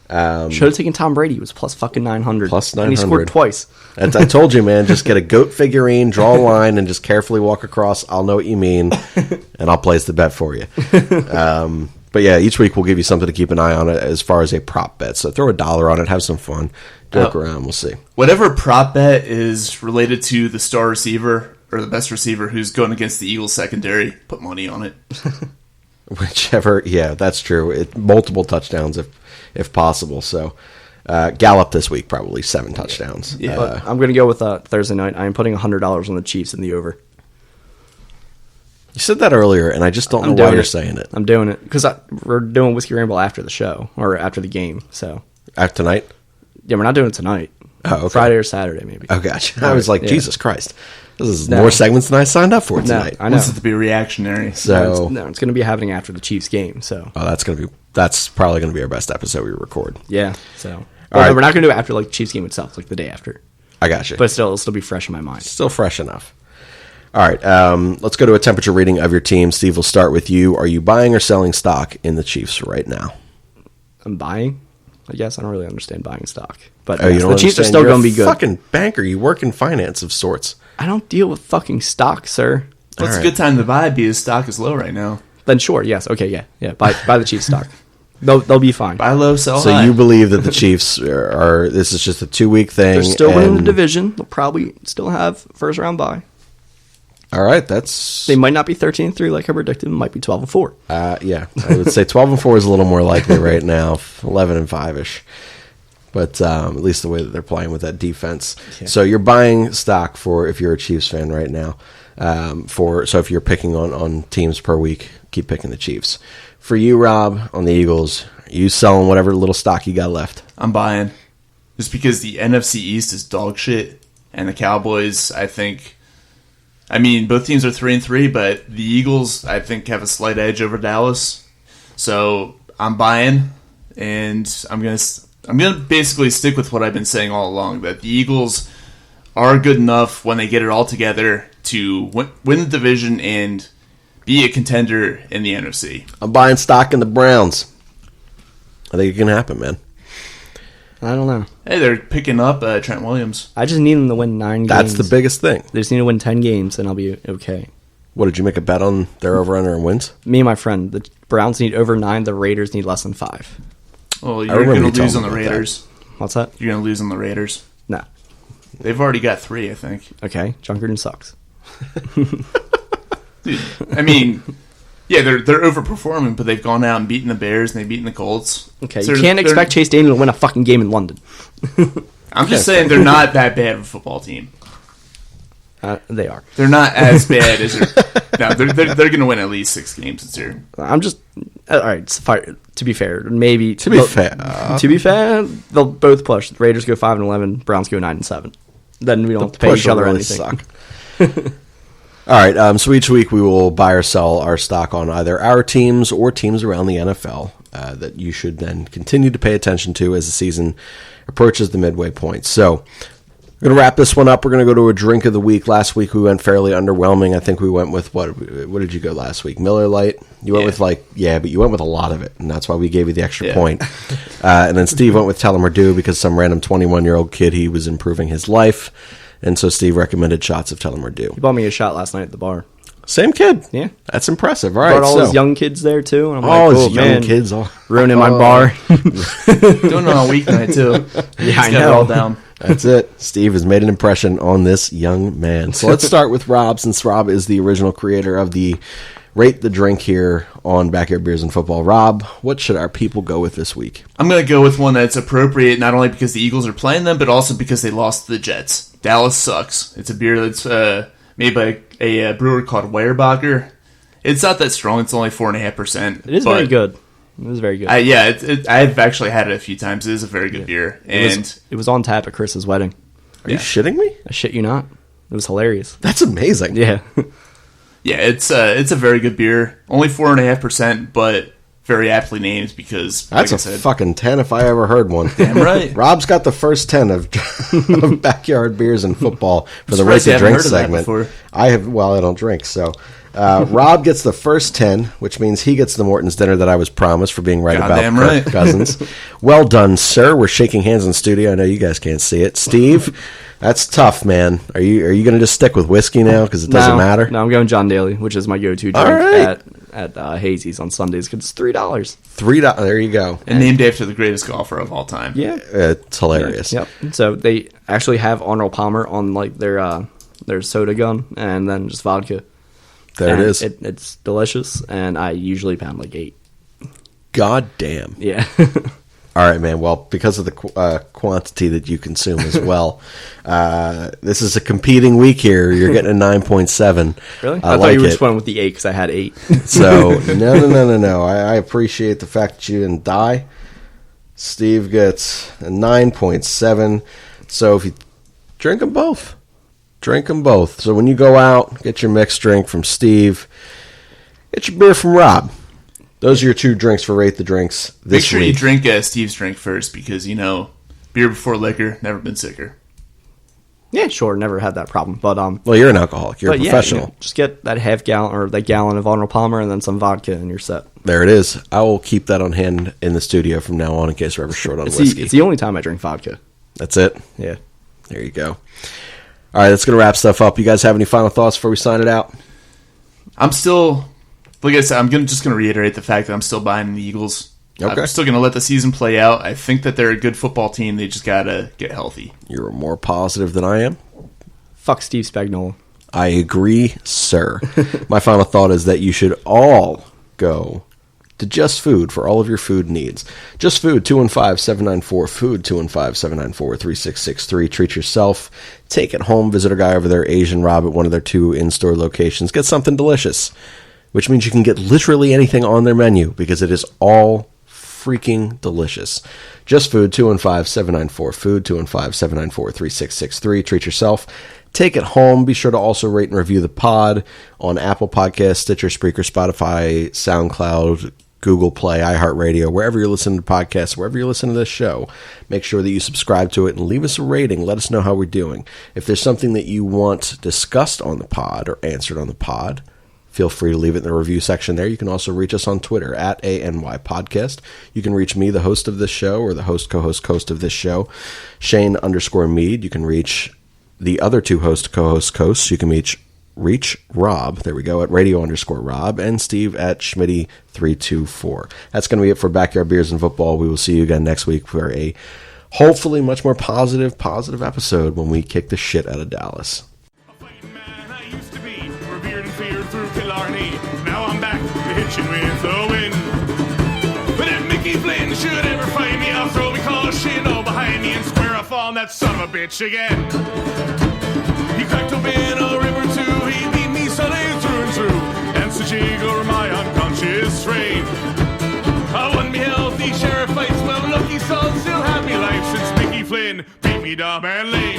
Should have taken Tom Brady. He was plus fucking 900. Plus 900. And he scored twice. As I told you, man, just get a goat figurine, draw a line, and just carefully walk across. I'll know what you mean, and I'll place the bet for you. But yeah, each week we'll give you something to keep an eye on as far as a prop bet. So throw $1 on it, have some fun, joke around. We'll see. Whatever prop bet is related to the star receiver or the best receiver who's going against the Eagles secondary, put money on it. Whichever, yeah, that's true. Multiple touchdowns if possible. So Gallup this week, probably 7 touchdowns. Yeah, but I'm going to go with Thursday night. I'm putting $100 on the Chiefs in the over. You said that earlier, and I just don't know why you're saying it. I'm doing it because we're doing Whiskey Ramble after the show or after the game. So after tonight? Yeah, we're not doing it tonight. Oh, okay. Friday or Saturday, maybe. Oh, gotcha. I was like, Jesus Christ. This is more segments than I signed up for tonight. I know. Wants it to be reactionary. So it's going to be happening after the Chiefs game. So that's probably going to be our best episode we record. Yeah. So all right. We're not going to do it after like the Chiefs game itself, like the day after. I got you. But it'll still be fresh in my mind. Still fresh enough. All right. Let's go to a temperature reading of your team. Steve, we'll start with you. Are you buying or selling stock in the Chiefs right now? I'm buying. I guess I don't really understand buying stock, but the Chiefs are still going to be good. Fucking banker, you work in finance of sorts. I don't deal with fucking stock, sir. Well, it's a good time to buy because stock is low right now. Then sure, yes, okay, yeah. Buy the Chiefs stock. They'll be fine. Buy low, sell high. So you believe that the Chiefs are this is just a 2-week thing? They're still winning the division. They'll probably still have first round bye. All right, they might not be 13-3 like I predicted. It might be 12-4. Yeah, I would say 12-4 is a little more likely right now. 11-5ish. But at least the way that they're playing with that defense. Yeah. So you're buying stock for if you're a Chiefs fan right now. So if you're picking on teams per week, keep picking the Chiefs. For you, Rob, on the Eagles, are you selling whatever little stock you got left? I'm buying. Just because the NFC East is dog shit, and the Cowboys, both teams are 3-3, but the Eagles, I think, have a slight edge over Dallas. So I'm buying, and I'm gonna basically stick with what I've been saying all along, that the Eagles are good enough when they get it all together to win the division and be a contender in the NFC. I'm buying stock in the Browns. I think it can happen, man. I don't know. Hey, they're picking up Trent Williams. I just need them to win 9 games. That's the biggest thing. They just need to win 10 games, and I'll be okay. What, did you make a bet on their over-under and wins? Me and my friend. The Browns need over 9. The Raiders need less than 5. Well, you're going to lose on the Raiders. What's that? You're going to lose on the Raiders. No. They've already got 3, I think. Okay. Junkerton sucks. Dude, yeah, they're overperforming, but they've gone out and beaten the Bears and they've beaten the Colts. Okay, so you can't expect Chase Daniel to win a fucking game in London. I'm just saying they're not that bad of a football team. They are. They're not as bad as no. They're going to win at least 6 games this year. I'm just all right. To be fair, maybe To be fair, they'll both push. The Raiders go 5-11, Browns go 9-7. Then we don't have to pay each other really anything. suck. All right, so each week we will buy or sell our stock on either our teams or teams around the NFL that you should then continue to pay attention to as the season approaches the midway point. So we're going to wrap this one up. We're going to go to a drink of the week. Last week we went fairly underwhelming. I think we went with, what did you go last week? Miller Lite? You went with but you went with a lot of it, and that's why we gave you the extra point. And then Steve went with Tellermerdue because some random 21-year-old kid, he was improving his life. And so Steve recommended shots of Tellermerdue. He bought me a shot last night at the bar. Same kid. Yeah. That's impressive. All right. Brought all those young kids there, too. And I'm all like, those young kids. Ruining my bar. Doing it on a weeknight, too. Yeah, I Got it know. all down. That's it. Steve has made an impression on this young man. So let's start with Rob, since Rob is the original creator of the Rate the Drink here on Backyard Beers and Football. Rob, what should our people go with this week? I'm going to go with one that's appropriate, not only because the Eagles are playing them, but also because they lost to the Jets. Dallas sucks. It's a beer that's made by a brewer called Weyerbacher. It's not that strong. It's only 4.5%. It is very good. It was very good. I've actually had it a few times. It is a very good beer. And it was on tap at Chris's wedding. Are you shitting me? I shit you not. It was hilarious. That's amazing. Yeah. Yeah, it's a very good beer. Only 4.5%, but very aptly named because That's like I said, fucking 10 if I ever heard one. damn right. Rob's got the first 10 of Backyard Beers and Football for the Rate surprised you the haven't Drink heard of that segment. before. I don't drink, so Rob gets the first 10, which means he gets the Morton's dinner that I was promised for being right Goddamn about right. Kirk Cousins. Well done, sir. We're shaking hands in the studio. I know you guys can't see it. Steve, that's tough, man. Are you going to just stick with whiskey now because it doesn't matter? No, I'm going John Daly, which is my go-to drink right. at Hazy's on Sundays because it's $3. $3. There you go. And named after the greatest golfer of all time. Yeah. It's hilarious. Yep. So they actually have Arnold Palmer on like their soda gun and then just vodka. There And it is. It's delicious, and I usually pound like 8. God damn. Yeah. All right, man. Well, because of the quantity that you consume as well, this is a competing week here. You're getting a 9.7. Really? I thought like you were it. just went with the 8 because I had 8. So, no. I appreciate the fact that you didn't die. Steve gets a 9.7. So if you drink them both. So when you go out, get your mixed drink from Steve. Get your beer from Rob. Those are your 2 drinks for Rate the Drinks this Make sure week. you drink Steve's drink first because, beer before liquor, never been sicker. Yeah, sure. Never had that problem. But Well, you're an alcoholic. You're a professional. Yeah, just get that half gallon or that gallon of Arnold Palmer and then some vodka and you're set. There it is. I will keep that on hand in the studio from now on in case we're ever short on whiskey. It's the only time I drink vodka. That's it. Yeah. There you go. All right, that's going to wrap stuff up. You guys have any final thoughts before we sign it out? I'm still, like I said, I'm just going to reiterate the fact that I'm still buying the Eagles. Okay. I'm still going to let the season play out. I think that they're a good football team. They just got to get healthy. You're more positive than I am. Fuck Steve Spagnuolo. I agree, sir. My final thought is that you should all go to Just Food for all of your food needs. Just Food, 215-794-FOOD, 215-794-3663. Treat yourself. Take it home. Visit our guy over there, Asian Rob, at one of their 2 in-store locations. Get something delicious, which means you can get literally anything on their menu because it is all freaking delicious. Just Food, 215-794-FOOD, 215-794-3663. Treat yourself. Take it home. Be sure to also rate and review the pod on Apple Podcasts, Stitcher, Spreaker, Spotify, SoundCloud, Google Play, iHeartRadio, wherever you're listening to podcasts, wherever you listen to this show. Make sure that you subscribe to it and leave us a rating. Let us know how we're doing. If there's something that you want discussed on the pod or answered on the pod, feel free to leave it in the review section there. You can also reach us on Twitter at ANY Podcast. You can reach me, the host of this show, or the host, co-host of this show, Shane_Mead. You can reach the other 2 host, co-hosts. You can reach Rob, there we go, at radio_Rob, and Steve at Schmitty324. That's going to be it for Backyard Beers and Football. We will see you again next week for a hopefully much more positive episode when we kick the shit out of Dallas. A fighting man I used to be, revered and feared through Killarney. Now I'm back to hitching with the wind. But if Mickey Flynn should ever find me, I'll throw me caution all behind me and square off on that son of a bitch again. He cracked open a river too, he beat me Sunday through and through, and such over my unconscious frame. I won me healthy sheriff fights, well lucky son, still have me life since Mickey Flynn beat me dumb and lame.